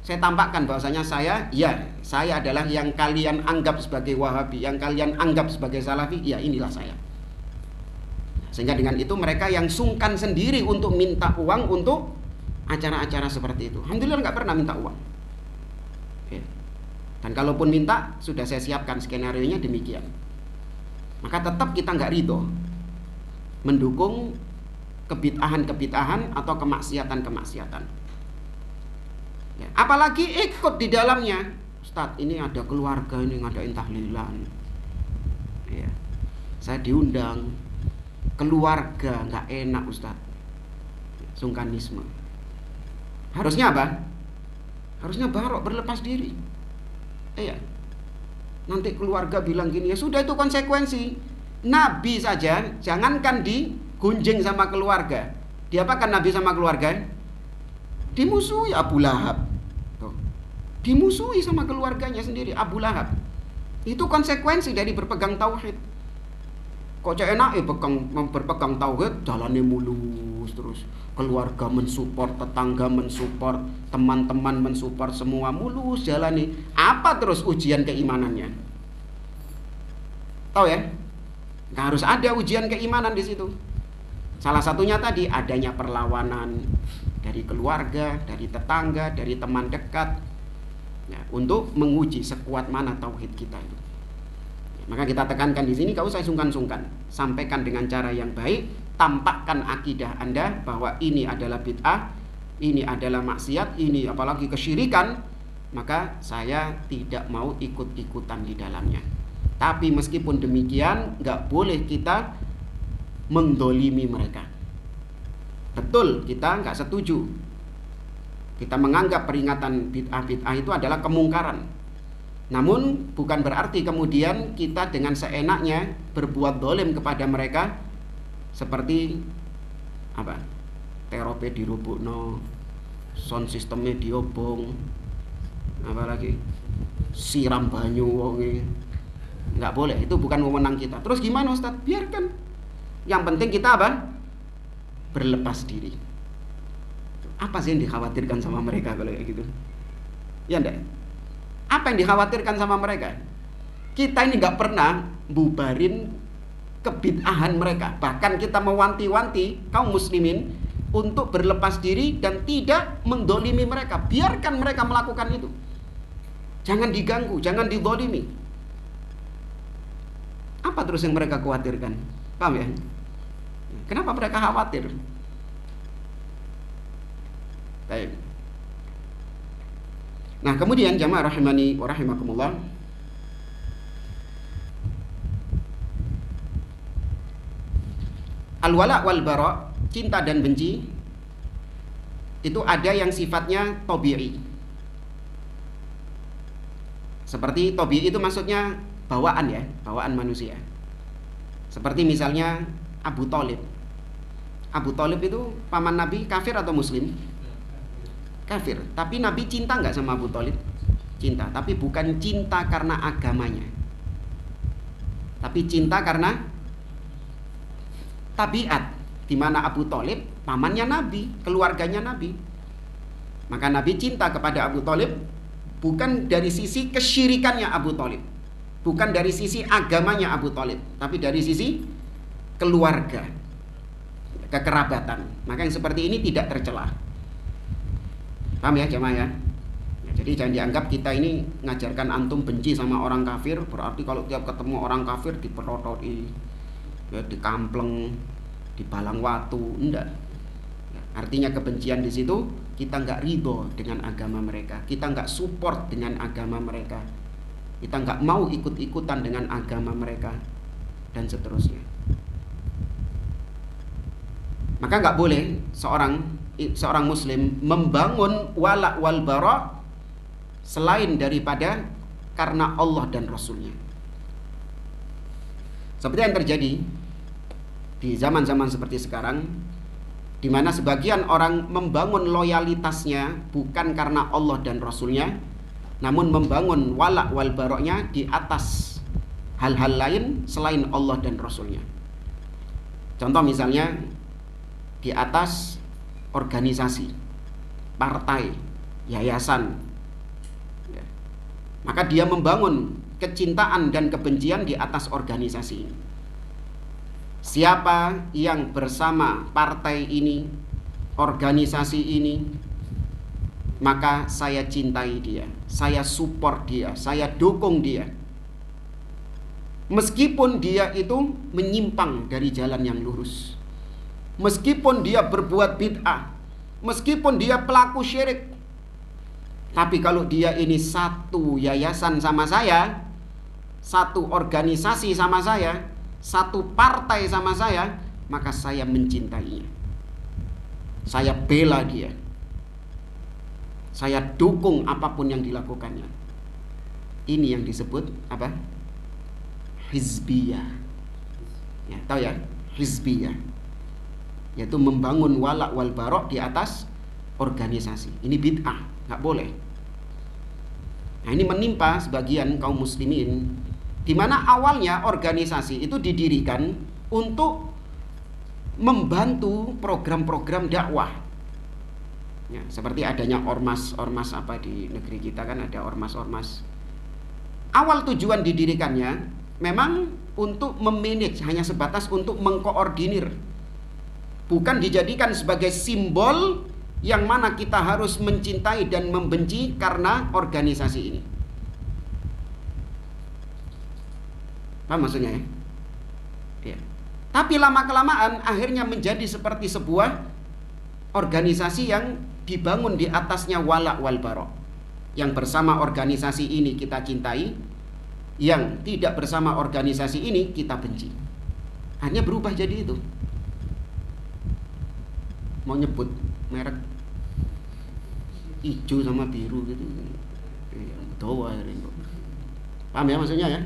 Saya tampakkan bahwasanya saya adalah yang kalian anggap sebagai Wahabi, yang kalian anggap sebagai Salafi, ya inilah saya. Sehingga dengan itu mereka yang sungkan sendiri untuk minta uang untuk acara-acara seperti itu. Alhamdulillah nggak pernah minta uang. Oke. Dan kalaupun minta, sudah saya siapkan skenario-nya demikian. Maka tetap kita nggak ridho mendukung kebid'ahan-kebid'ahan atau kemaksiatan-kemaksiatan. Ya, apalagi ikut di dalamnya. Ustadz, ini ada keluarga, ini ngadain tahlilan. Ya, saya diundang. Keluarga nggak enak, Ustaz. Sungkanisme. Harusnya apa? Harusnya barok, berlepas diri. Iya. Nanti keluarga bilang gini, ya sudah, itu konsekuensi. Nabi saja jangankan digunjing sama keluarga, diapakan Nabi sama keluarga? Dimusuhi Abu Lahab. Tuh. Dimusuhi sama keluarganya sendiri, Abu Lahab. Itu konsekuensi dari berpegang tauhid. Kok cek enak berpegang tauhid, jalannya mulus terus, keluarga mensupport, tetangga mensupport, teman-teman mensupport, semua mulus jalani. Apa terus ujian keimanannya? Tahu ya? Nggak harus ada ujian keimanan di situ. Salah satunya tadi adanya perlawanan dari keluarga, dari tetangga, dari teman dekat, ya, untuk menguji sekuat mana tauhid kita itu. Maka kita tekankan di sini, gak usah sungkan-sungkan, sampaikan dengan cara yang baik, tampakkan akidah Anda bahwa ini adalah bid'ah, ini adalah maksiat, ini apalagi kesyirikan, maka saya tidak mau ikut-ikutan di dalamnya. Tapi meskipun demikian, gak boleh kita mendolimi mereka. Betul, kita gak setuju. Kita menganggap peringatan bid'ah-bid'ah itu adalah kemungkaran. Namun bukan berarti kemudian kita dengan seenaknya berbuat dolim kepada mereka, seperti apa? Terope dirubukno, sound sistemnya diobong, apalagi siram banyu wonge. Nggak boleh, itu bukan wewenang kita. Terus gimana, Ustaz? Biarkan. Yang penting kita apa? Berlepas diri. Apa sih yang dikhawatirkan sama mereka kalau kayak gitu? Ya enggak? Apa yang dikhawatirkan sama mereka? Kita ini nggak pernah bubarin kebid'ahan mereka. Bahkan kita mewanti-wanti kaum muslimin untuk berlepas diri dan tidak mendolimi mereka. Biarkan mereka melakukan itu. Jangan diganggu, jangan didolimi. Apa terus yang mereka khawatirkan? Paham ya? Kenapa mereka khawatir? Baik. Nah, kemudian jamaah rahimani wa rahimakumullah, al-wala wal bara, cinta dan benci, itu ada yang sifatnya tabi'i. Seperti tabi'i itu maksudnya bawaan ya, bawaan manusia. Seperti misalnya Abu Thalib. Abu Thalib itu paman Nabi, kafir atau muslim? kafir. Tapi Nabi cinta nggak sama Abu Thalib? Cinta, tapi bukan cinta karena agamanya, tapi cinta karena tabiat, di mana Abu Thalib pamannya Nabi, keluarganya Nabi. Maka Nabi cinta kepada Abu Thalib bukan dari sisi kesyirikannya Abu Thalib, bukan dari sisi agamanya Abu Thalib, tapi dari sisi keluarga, kekerabatan. Maka yang seperti ini tidak tercela. Paham ya jemaah ya? Jadi jangan dianggap kita ini ngajarkan antum benci sama orang kafir, berarti kalau tiap ketemu orang kafir diperototi, ya, dikampleng, dibalang watu. Enggak. Ya, artinya kebencian di situ kita nggak ridho dengan agama mereka, kita nggak support dengan agama mereka, kita nggak mau ikut-ikutan dengan agama mereka, dan seterusnya. Maka nggak boleh seorang muslim membangun wala wal bara selain daripada karena Allah dan Rasulnya. Seperti yang terjadi di zaman-zaman seperti sekarang, di mana sebagian orang membangun loyalitasnya bukan karena Allah dan Rasulnya, namun membangun wala wal baroknya di atas hal-hal lain selain Allah dan Rasulnya. Contoh misalnya di atas organisasi, partai, yayasan. Maka dia membangun kecintaan dan kebencian di atas organisasi ini. Siapa yang bersama partai ini, organisasi ini, maka saya cintai dia, saya support dia, saya dukung dia. Meskipun dia itu menyimpang dari jalan yang lurus, meskipun dia berbuat bid'ah, meskipun dia pelaku syirik, tapi kalau dia ini satu yayasan sama saya, satu organisasi sama saya, satu partai sama saya, maka saya mencintainya, saya bela dia, saya dukung apapun yang dilakukannya. Ini yang disebut apa? Hizbiyah. Ya, tahu ya? Hizbiyah, yaitu membangun wala wal barok di atas organisasi. Ini bid'ah, nggak boleh. Nah, ini menimpa sebagian kaum muslimin, di mana awalnya organisasi itu didirikan untuk membantu program-program dakwah. Ya, seperti adanya ormas-ormas apa di negeri kita kan ada ormas-ormas. Awal tujuan didirikannya memang untuk memanage, hanya sebatas untuk mengkoordinir, bukan dijadikan sebagai simbol yang mana kita harus mencintai dan membenci karena organisasi ini. Paham maksudnya ya? Ya. Tapi lama-kelamaan akhirnya menjadi seperti sebuah organisasi yang dibangun di atasnya wala wal bara. Yang bersama organisasi ini kita cintai, yang tidak bersama organisasi ini kita benci. Hanya berubah jadi itu. Mau nyebut merek hijau sama biru gitu, doa. Paham ya maksudnya ya?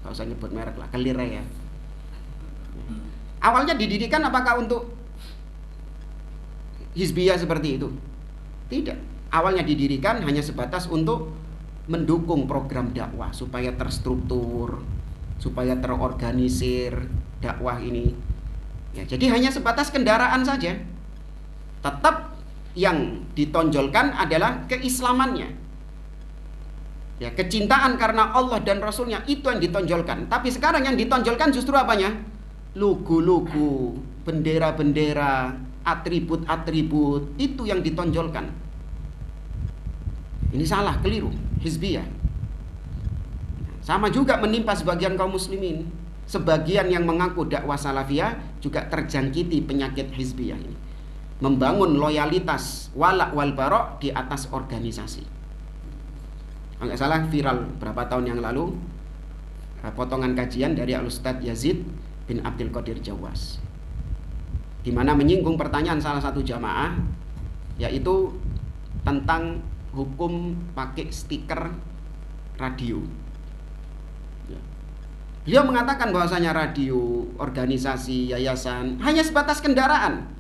Kalau saya nyebut merek lah, kelire ya. Awalnya didirikan apakah untuk hizbiyah seperti itu? Tidak. Awalnya didirikan hanya sebatas untuk mendukung program dakwah supaya terstruktur, supaya terorganisir dakwah ini. Ya, jadi hanya sebatas kendaraan saja. Tetap yang ditonjolkan adalah keislamannya. Ya, kecintaan karena Allah dan Rasulnya itu yang ditonjolkan. Tapi sekarang yang ditonjolkan justru apanya? Logo-logo, bendera-bendera, atribut-atribut, itu yang ditonjolkan. Ini salah, keliru, hizbiyah. Sama juga menimpa sebagian kaum muslimin. Sebagian yang mengaku dakwah salafiyah juga terjangkiti penyakit hizbiyah ini. Membangun loyalitas wala wal barok di atas organisasi. Kalau nggak salah viral berapa tahun yang lalu potongan kajian dari Al-Ustadz Yazid bin Abdul Qadir Jawas, di mana menyinggung pertanyaan salah satu jamaah, yaitu tentang hukum pakai stiker radio. Beliau mengatakan bahwasanya radio, organisasi, yayasan hanya sebatas kendaraan.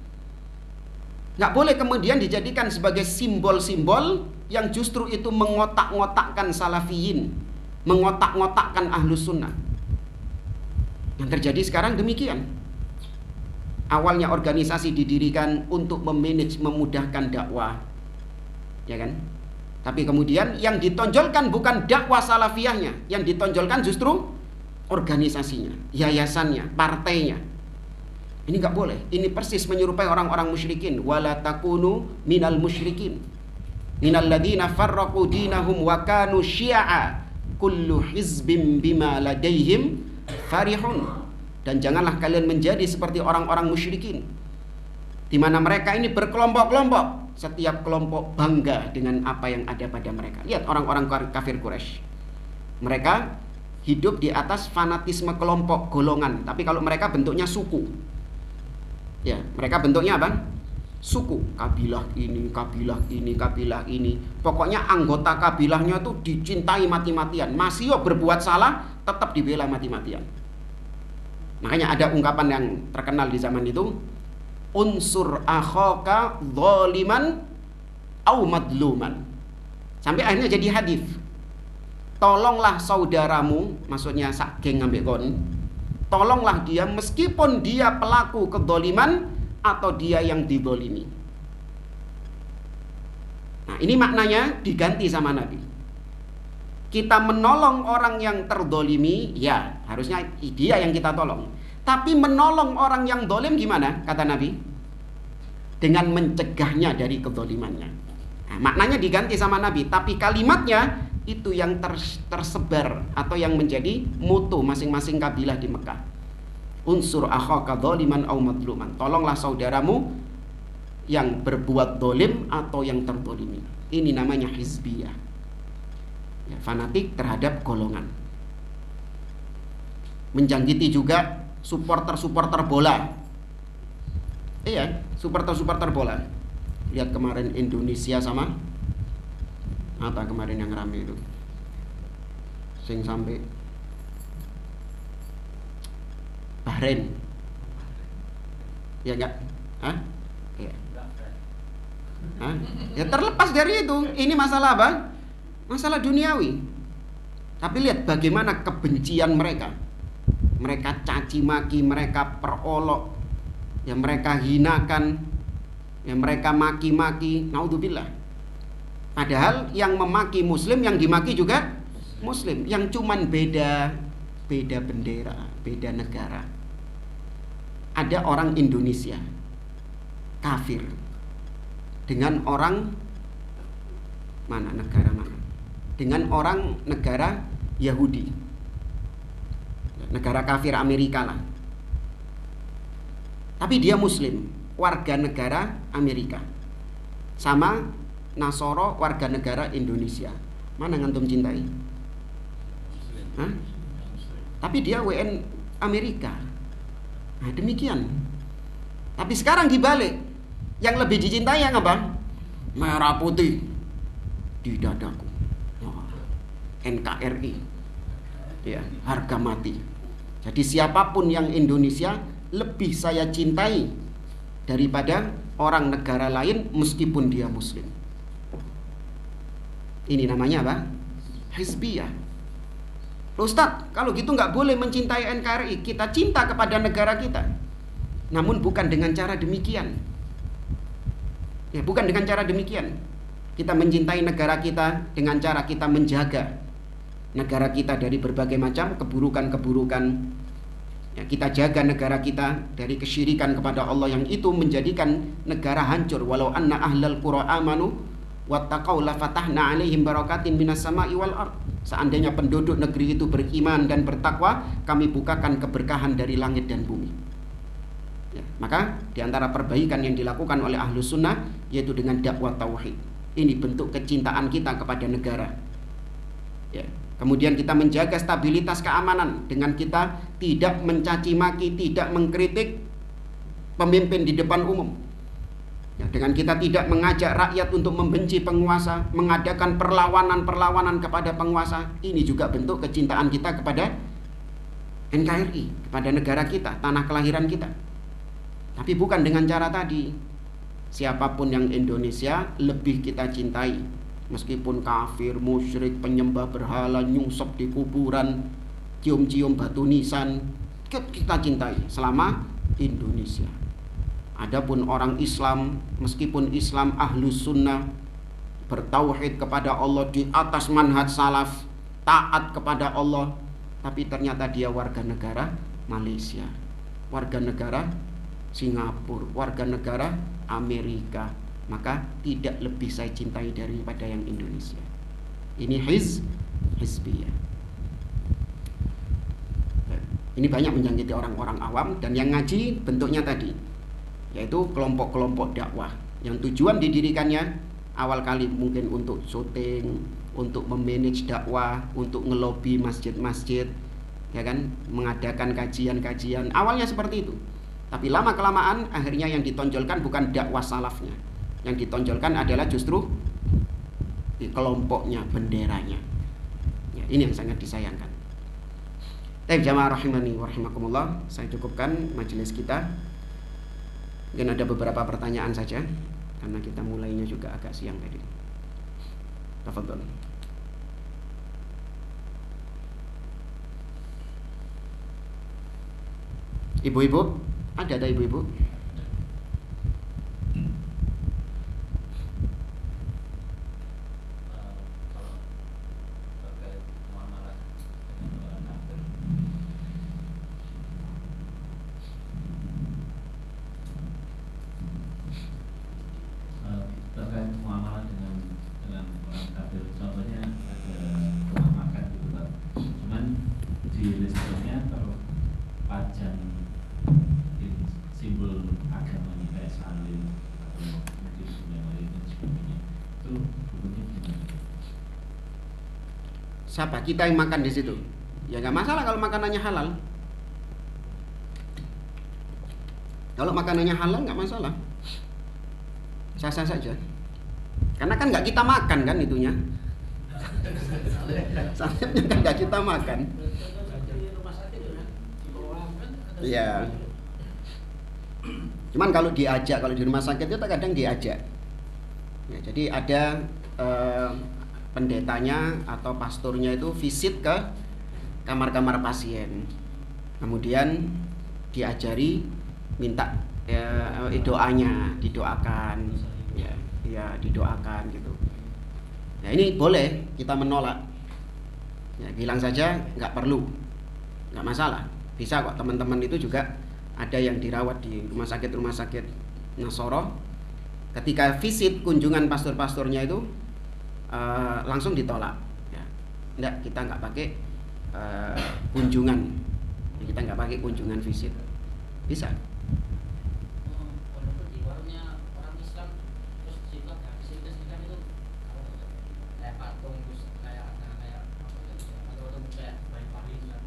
Nggak boleh kemudian dijadikan sebagai simbol-simbol yang justru itu mengotak-ngotakkan salafiyin, mengotak-ngotakkan ahlus sunnah. Yang terjadi sekarang demikian. Awalnya organisasi didirikan untuk memanage, memudahkan dakwah, ya kan? Tapi kemudian yang ditonjolkan bukan dakwah salafiyahnya, yang ditonjolkan justru organisasinya, yayasannya, partainya. Ini nggak boleh. Ini persis menyerupai orang-orang musyrikin. Wala takunu minal musyrikin. Minal ladina farraqu dinahum wa kanu syi'a. Kullu hizbim bima ladaihim farihun. Dan janganlah kalian menjadi seperti orang-orang musyrikin, di mana mereka ini berkelompok-kelompok. Setiap kelompok bangga dengan apa yang ada pada mereka. Lihat orang-orang kafir Quraisy. Mereka hidup di atas fanatisme kelompok, golongan. Tapi kalau mereka bentuknya suku. Ya, mereka bentuknya apa? Suku. Kabilah ini, kabilah ini, kabilah ini. Pokoknya anggota kabilahnya itu dicintai mati-matian. Masih berbuat salah, tetap dibela mati-matian. Makanya ada ungkapan yang terkenal di zaman itu, unsur akhaka zaliman au madluman. Sampai akhirnya jadi hadis. Tolonglah saudaramu, maksudnya sak geng ngambek kon. Tolonglah dia meskipun dia pelaku kedzaliman atau dia yang dizalimi. Nah, ini maknanya diganti sama Nabi. Kita menolong orang yang terzalimi, ya harusnya dia yang kita tolong. Tapi menolong orang yang zalim gimana? Kata Nabi, dengan mencegahnya dari kezalimannya. Nah, maknanya diganti sama Nabi, tapi kalimatnya itu yang tersebar atau yang menjadi moto masing-masing kabilah di Mekah. Unsur akhaka dzaliman au madluman. Tolonglah saudaramu yang berbuat zalim atau yang terzalimi. Ini namanya hizbiyah. Ya, fanatik terhadap golongan. Menjangkiti juga supporter-supporter bola. Iya, supporter-supporter bola. Lihat kemarin Indonesia sama apa kemarin yang rame itu, sing sampai Bahrain, ya enggak? Hah? Ya. Hah? Ya terlepas dari itu, ini masalah apa? Masalah duniawi. Tapi lihat bagaimana kebencian mereka. Mereka caci maki, mereka perolok, ya mereka hinakan, ya mereka maki-maki. Naudzubillah. Padahal yang memaki muslim, yang dimaki juga muslim. Yang cuman beda bendera, beda negara. Ada orang Indonesia kafir dengan orang mana, negara mana? Dengan orang negara Yahudi, negara kafir Amerika lah. Tapi dia muslim, warga negara Amerika. Sama Nasoro, warga negara Indonesia. Mana ngantum cintai? Hah? Tapi dia WN Amerika. Nah demikian. Tapi sekarang dibalik, yang lebih dicintai yang apa? Merah putih di dadaku. NKRI, ya, harga mati. Jadi siapapun yang Indonesia lebih saya cintai daripada orang negara lain meskipun dia muslim. Ini namanya apa? Hizbiyah. Ustaz, kalau gitu nggak boleh mencintai NKRI. Kita cinta kepada negara kita, namun bukan dengan cara demikian. Ya, bukan dengan cara demikian. Kita mencintai negara kita dengan cara kita menjaga negara kita dari berbagai macam keburukan-keburukan. Ya, kita jaga negara kita dari kesyirikan kepada Allah yang itu menjadikan negara hancur. Walau anna ahlal qura amanu wattaqau la fatahna alaihim barakatin minas sama'i wal ard. Seandainya penduduk negeri itu beriman dan bertakwa, kami bukakan keberkahan dari langit dan bumi. Ya, maka diantara perbaikan yang dilakukan oleh Ahlus Sunnah yaitu dengan dakwah tauhid. Ini bentuk kecintaan kita kepada negara. Ya. Kemudian kita menjaga stabilitas keamanan dengan kita tidak mencaci maki, tidak mengkritik pemimpin di depan umum. Ya, dengan kita tidak mengajak rakyat untuk membenci penguasa, mengadakan perlawanan-perlawanan kepada penguasa. Ini juga bentuk kecintaan kita kepada NKRI, kepada negara kita, tanah kelahiran kita. Tapi bukan dengan cara tadi. Siapapun yang Indonesia lebih kita cintai, meskipun kafir, musyrik, penyembah berhala, nyungsep di kuburan, cium-cium batu nisan, kita cintai selama Indonesia. Adapun orang Islam, meskipun Islam ahlus sunnah, bertauhid kepada Allah di atas manhaj salaf, taat kepada Allah, tapi ternyata dia warga negara Malaysia, warga negara Singapura, warga negara Amerika, maka tidak lebih saya cintai daripada yang Indonesia. Ini hizbiyah. Ini banyak menjangkiti orang-orang awam, dan yang ngaji bentuknya tadi, yaitu kelompok-kelompok dakwah yang tujuan didirikannya awal kali mungkin untuk syuting, untuk memanage dakwah, untuk ngelobi masjid-masjid, ya kan, mengadakan kajian-kajian. Awalnya seperti itu. Tapi lama kelamaan akhirnya yang ditonjolkan bukan dakwah salafnya. Yang ditonjolkan adalah justru di kelompoknya, benderanya. Ya, ini yang sangat disayangkan. Baik jamaah rahimani wa rahimakumullah, saya cukupkan majelis kita. Mungkin ada beberapa pertanyaan saja, karena kita mulainya juga agak siang tadi. Tafadhol. Ibu-ibu, ada ibu-ibu? Terkait muamalah dengan orang kafir, contohnya ada rumah makan gitu Pak. Cuman di restorannya terpajang simbol agamanya kayak salib atau mungkin yang lain dan sebagainya. Itu hukumnya gimana? Siapa? Kita yang makan di situ. Ya nggak masalah kalau makanannya halal. Kalau makanannya halal nggak masalah, sah-sah saja. Karena kan nggak kita makan kan itunya. Salibnya kan nggak kita makan. Iya. Cuman kalau diajak, kalau di rumah sakit itu kadang diajak. Ya, jadi ada pendetanya atau pastornya itu visit ke kamar-kamar pasien. Kemudian diajari, minta doanya, didoakan, ya didoakan gitu. Ya ini boleh kita menolak. Ya, bilang saja nggak perlu, nggak masalah. Bisa kok, teman-teman itu juga ada yang dirawat di rumah sakit Nasoro. Ketika visit kunjungan pastor-pastornya itu langsung ditolak. Ya, enggak, kita nggak pakai kunjungan, kita nggak pakai kunjungan visit. Bisa. Walaupun di warungnya orang Islam, terus di situ ada fasilitas Islam itu kayak patung, terus kayak atau kayak bayi-bayi Islam.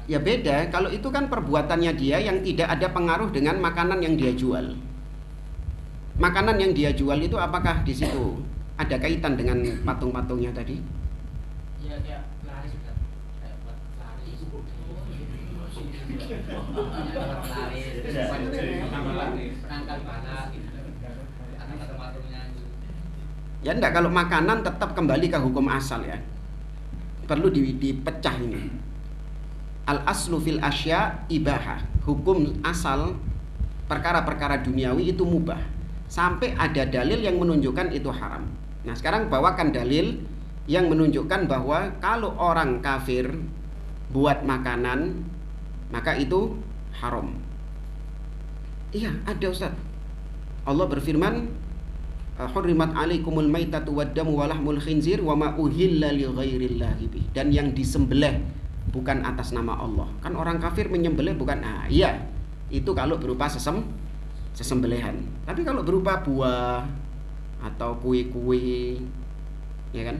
Ya beda, kalau itu kan perbuatannya dia yang tidak ada pengaruh dengan makanan yang dia jual. Makanan yang dia jual itu apakah di situ ada kaitan dengan patung-patungnya tadi? Ya kayak laris kan, kayak buat laris. Penangkal bala gitu. Ada patungnya gitu. Ya enggak, kalau makanan tetap kembali ke hukum asal ya. Perlu dipecah ini. Al-aslu fil asya ibahah. Hukum asal perkara-perkara duniawi itu mubah sampai ada dalil yang menunjukkan itu haram. Nah, sekarang bawakan dalil yang menunjukkan bahwa kalau orang kafir buat makanan maka itu haram. Iya, ada Ustaz. Allah berfirman, hurrimat alaikumul maitatu waddamu walahmul khinzir wa ma uhilla li ghairillahi bih. Dan yang disembelih bukan atas nama Allah. Kan orang kafir menyembelih bukan, iya, itu kalau berupa sesembelihan. Tapi kalau berupa buah atau kue-kue, ya kan,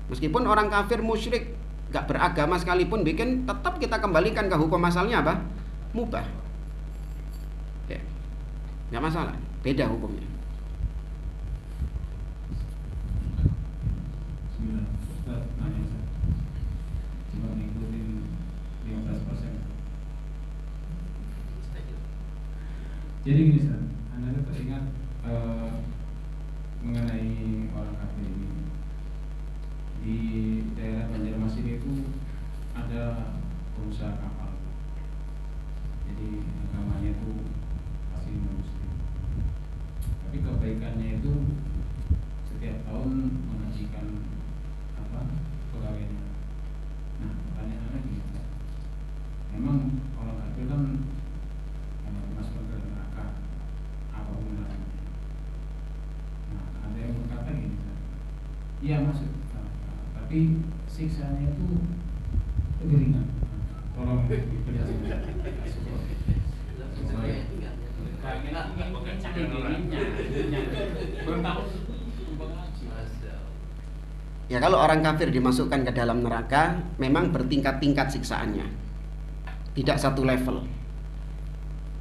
meskipun orang kafir musyrik gak beragama sekalipun bikin, tetap kita kembalikan ke hukum asalnya apa? Mubah ya, gak masalah, beda hukumnya. saya teringat mengenai orang kafir ini. Di daerah Banjarmasin itu ada pengusaha kapal. Jadi agamanya itu asli Muslim. Tapi kebaikannya itu setiap tahun mengajikan pegawainya. Nah, pertanyaannya gini, memang orang kafir kan masuk ke neraka apapun namanya. Nah, ada yang berkata gini, iya masuk neraka, tapi siksanya itu lebih ringan. Tolong dijelaskan. Ya, kalau orang kafir dimasukkan ke dalam neraka memang bertingkat-tingkat siksaannya, tidak satu level.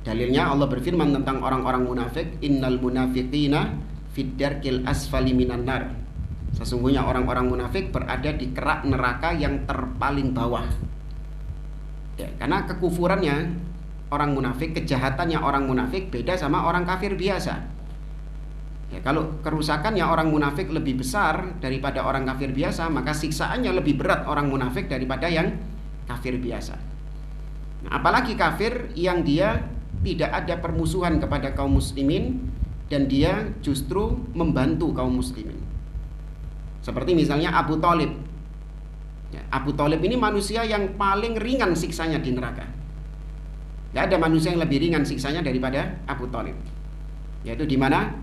Dalilnya Allah berfirman tentang orang-orang munafik, innal munafiqina fid darkil asfali minan nar. Sesungguhnya orang-orang munafik berada di kerak neraka yang terpaling bawah. Ya, karena kekufurannya orang munafik, kejahatannya orang munafik beda sama orang kafir biasa. Ya, kalau kerusakannya orang munafik lebih besar daripada orang kafir biasa, maka siksaannya lebih berat orang munafik daripada yang kafir biasa. Nah, apalagi kafir yang dia tidak ada permusuhan kepada kaum muslimin dan dia justru membantu kaum muslimin. Seperti misalnya Abu Thalib. Ya, Abu Thalib ini manusia yang paling ringan siksanya di neraka. Tidak ada manusia yang lebih ringan siksanya daripada Abu Thalib. Yaitu di mana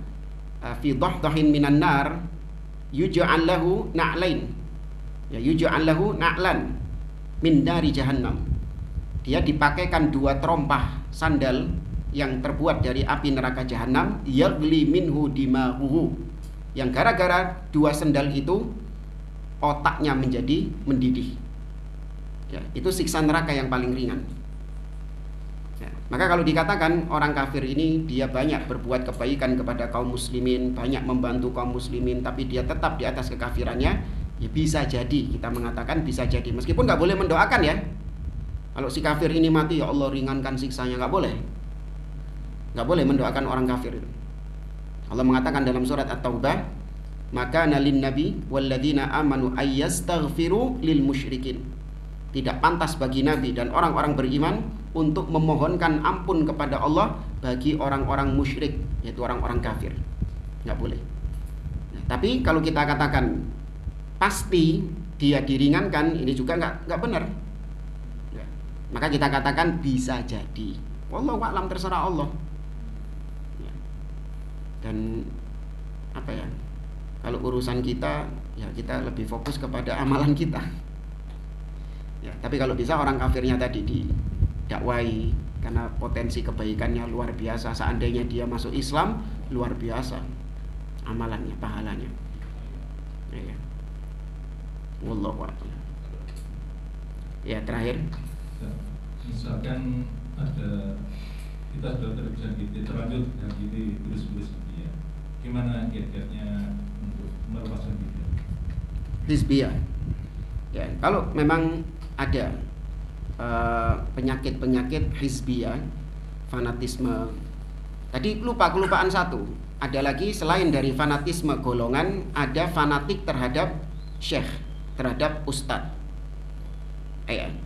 fi dhahdahin minan nar yuj'al lahu na'lain. Ya, yuj'al lahu na'lan min dari jahannam. Dia dipakaikan 2 terompah sandal yang terbuat dari api neraka jahanam, yaghli minhu dimahuhu. Yang gara-gara 2 sandal itu otaknya menjadi mendidih. Ya, itu siksa neraka yang paling ringan. Ya, maka kalau dikatakan orang kafir ini dia banyak berbuat kebaikan kepada kaum muslimin, banyak membantu kaum muslimin, tapi dia tetap di atas kekafirannya, ya bisa jadi kita mengatakan bisa jadi. Meskipun nggak boleh mendoakan ya. Kalau si kafir ini mati, ya Allah ringankan siksanya, nggak boleh. Nggak boleh mendoakan orang kafir itu. Allah mengatakan dalam surat At-Taubah, maka nalin nabi walladzina amanu ayyastaghfiru lil musyrikin. Tidak pantas bagi nabi dan orang-orang beriman untuk memohonkan ampun kepada Allah bagi orang-orang musyrik, yaitu orang-orang kafir. Nggak boleh. Nah, tapi kalau kita katakan pasti dia diringankan, ini juga nggak benar. Ya, maka kita katakan bisa jadi. Wallahu a'lam, terserah Allah. Dan apa ya, kalau urusan kita, ya kita lebih fokus kepada amalan kita ya. Tapi kalau bisa orang kafirnya tadi didakwai, karena potensi kebaikannya luar biasa. Seandainya dia masuk Islam, luar biasa amalannya, pahalanya ya. Wallahu a'lam. Ya, terakhir, misalkan ada kita sudah terlanjut gitu virus-virus ini ya, gimana kiat-kiatnya untuk melepaskan diri? hizbiyah. Ya, kalau memang ada penyakit-penyakit hizbiyah, fanatisme. Tadi kelupaan satu. Ada lagi selain dari fanatisme golongan, ada fanatik terhadap syekh, terhadap ustadz.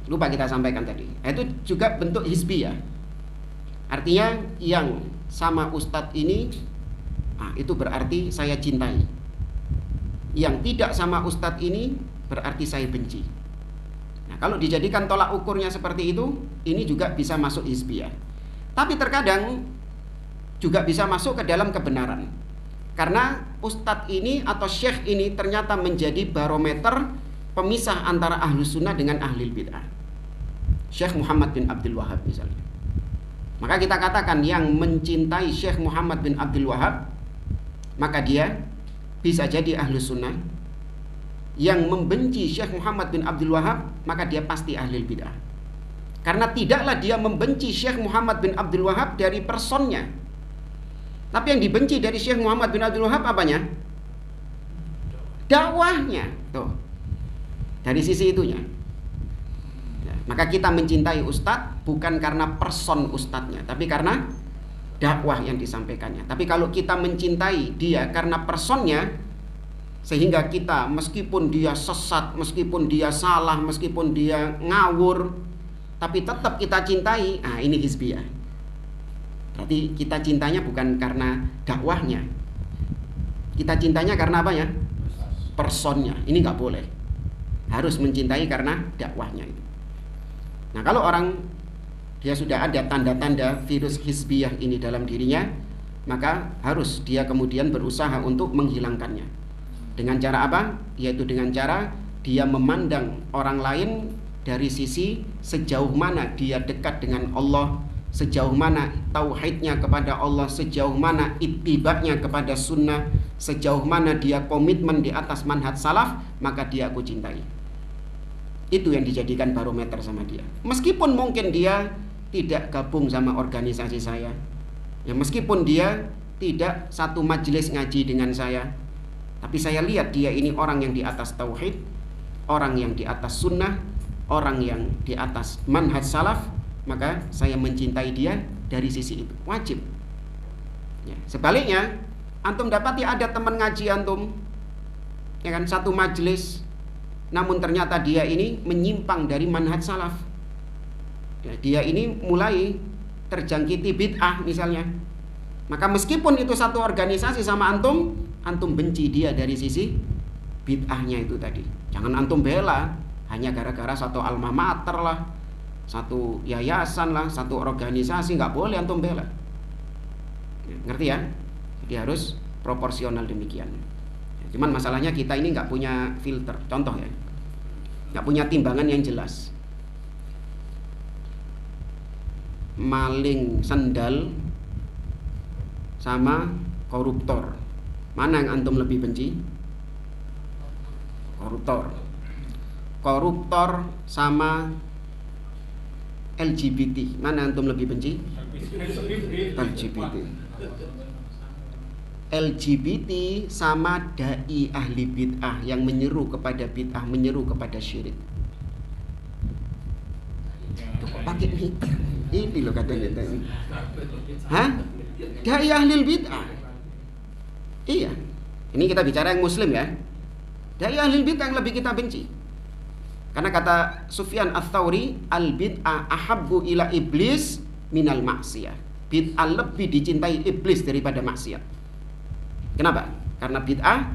Lupa kita sampaikan tadi. Itu juga bentuk hizbiyah. Artinya yang sama ustadz ini, itu berarti saya cintai. Yang tidak sama ustadz ini berarti saya benci. Nah, kalau dijadikan tolak ukurnya seperti itu, ini juga bisa masuk hizbiyah. Tapi terkadang juga bisa masuk ke dalam kebenaran. Karena ustadz ini atau syekh ini ternyata menjadi barometer pemisah antara ahlus sunnah dengan ahlul bid'ah. Syekh Muhammad bin Abdul Wahab misalnya. Maka kita katakan yang mencintai Syekh Muhammad bin Abdul Wahab, maka dia bisa jadi ahlus sunnah. Yang membenci Syekh Muhammad bin Abdul Wahab, maka dia pasti ahlul bid'ah. Karena tidaklah dia membenci Syekh Muhammad bin Abdul Wahab dari personnya, tapi yang dibenci dari Syekh Muhammad bin Abdul Wahab apanya? Dakwahnya. Tuh, dari sisi itunya. Maka kita mencintai ustadz bukan karena person ustadznya, tapi karena dakwah yang disampaikannya. Tapi kalau kita mencintai dia karena personnya, sehingga kita meskipun dia sesat, meskipun dia salah, meskipun dia ngawur, tapi tetap kita cintai, ini hizbiyah. Berarti kita cintanya bukan karena dakwahnya, kita cintanya karena apa ya? Personnya. Ini nggak boleh. Harus mencintai karena dakwahnya itu. Nah, kalau orang dia sudah ada tanda-tanda virus hizbiyah ini dalam dirinya, maka harus dia kemudian berusaha untuk menghilangkannya. Dengan cara apa? Yaitu dengan cara dia memandang orang lain dari sisi sejauh mana dia dekat dengan Allah, sejauh mana tauhidnya kepada Allah, sejauh mana ittiba'nya kepada sunnah, sejauh mana dia komitmen di atas manhaj salaf, maka dia aku cintai. Itu yang dijadikan barometer sama dia. Meskipun mungkin dia tidak gabung sama organisasi saya, ya meskipun dia tidak satu majelis ngaji dengan saya, tapi saya lihat dia ini orang yang di atas tauhid, orang yang di atas sunnah, orang yang di atas manhaj salaf, maka saya mencintai dia dari sisi itu. Wajib ya. Sebaliknya, antum dapati ada teman ngaji antum, ya kan, satu majelis, namun ternyata dia ini menyimpang dari manhaj salaf ya, dia ini mulai terjangkiti bid'ah misalnya, maka meskipun itu satu organisasi sama antum, antum benci dia dari sisi bid'ahnya itu tadi. Jangan antum bela hanya gara-gara satu alma mater lah, satu yayasan lah, satu organisasi, nggak boleh antum bela. Ngerti ya? Jadi harus proporsional demikian. Cuman masalahnya kita ini nggak punya filter. Contoh ya, nggak punya timbangan yang jelas. Maling sendal sama koruptor, mana yang antum lebih benci? Koruptor. Koruptor sama LGBT, mana antum lebih benci? LGBT. LGBT sama dai ahli bid'ah yang menyeru kepada bid'ah, menyeru kepada syirik. Tuh kok pakai mikir? Ini loh katanya tadi. Hah? Dai ahli bid'ah. Iya. Ini kita bicara yang muslim ya. Dai ahli bid'ah yang lebih kita benci. Karena kata Sufyan Ats-Tsauri, al bid'ah ahabbu ila iblis minal maksiyah. Bid'ah lebih dicintai iblis daripada maksiat. Kenapa? Karena bid'ah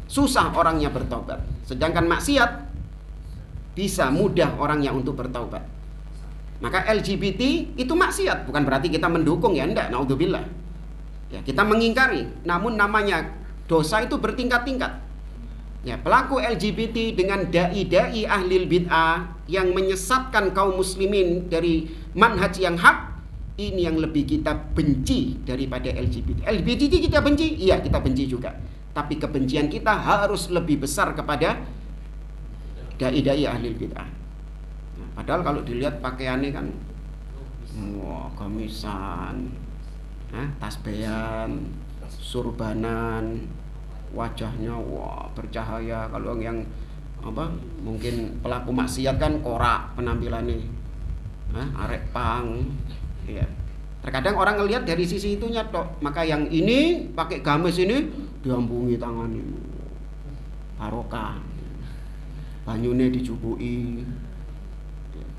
susah orangnya bertaubat, sedangkan maksiat bisa mudah orangnya untuk bertaubat. Maka LGBT itu maksiat, bukan berarti kita mendukung ya, enggak, naudzubillah. Ya, kita mengingkari, namun namanya dosa itu bertingkat-tingkat. Ya, pelaku LGBT dengan dai-dai ahli bid'ah yang menyesatkan kaum muslimin dari manhaj yang hak, ini yang lebih kita benci daripada LGBT. LGBT kita benci? Iya, kita benci juga. Tapi kebencian kita harus lebih besar kepada dai-dai ahli bid'ah. Nah, padahal kalau dilihat pakaiannya kan, wah, gamisan, tasbehan, surbanan, wajahnya wah bercahaya. Kalau yang mungkin pelaku maksiat kan korak penampilannya, arek pang. Ya. Terkadang orang ngelihat dari sisi itunya tok. Maka yang ini pakai gamis ini diambungi tangannya, barokah, banyune dicubui.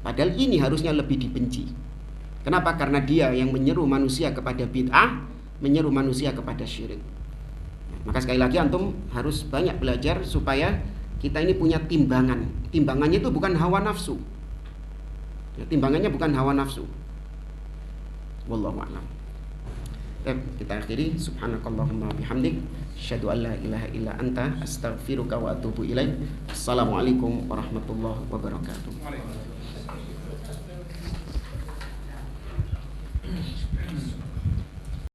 Padahal ini harusnya lebih dibenci. Kenapa? Karena dia yang menyeru manusia kepada bid'ah, menyeru manusia kepada syirik. Maka sekali lagi antum harus banyak belajar supaya kita ini punya timbangan. Timbangannya itu bukan hawa nafsu. Ya, timbangannya bukan hawa nafsu. Wallahu a'lam. Kita akhiri. Subhanakallahumma bihamdik, asyhadu an la ilaha illa anta, astaghfiruka wa atubu ilaik. Assalamualaikum warahmatullahi wabarakatuh.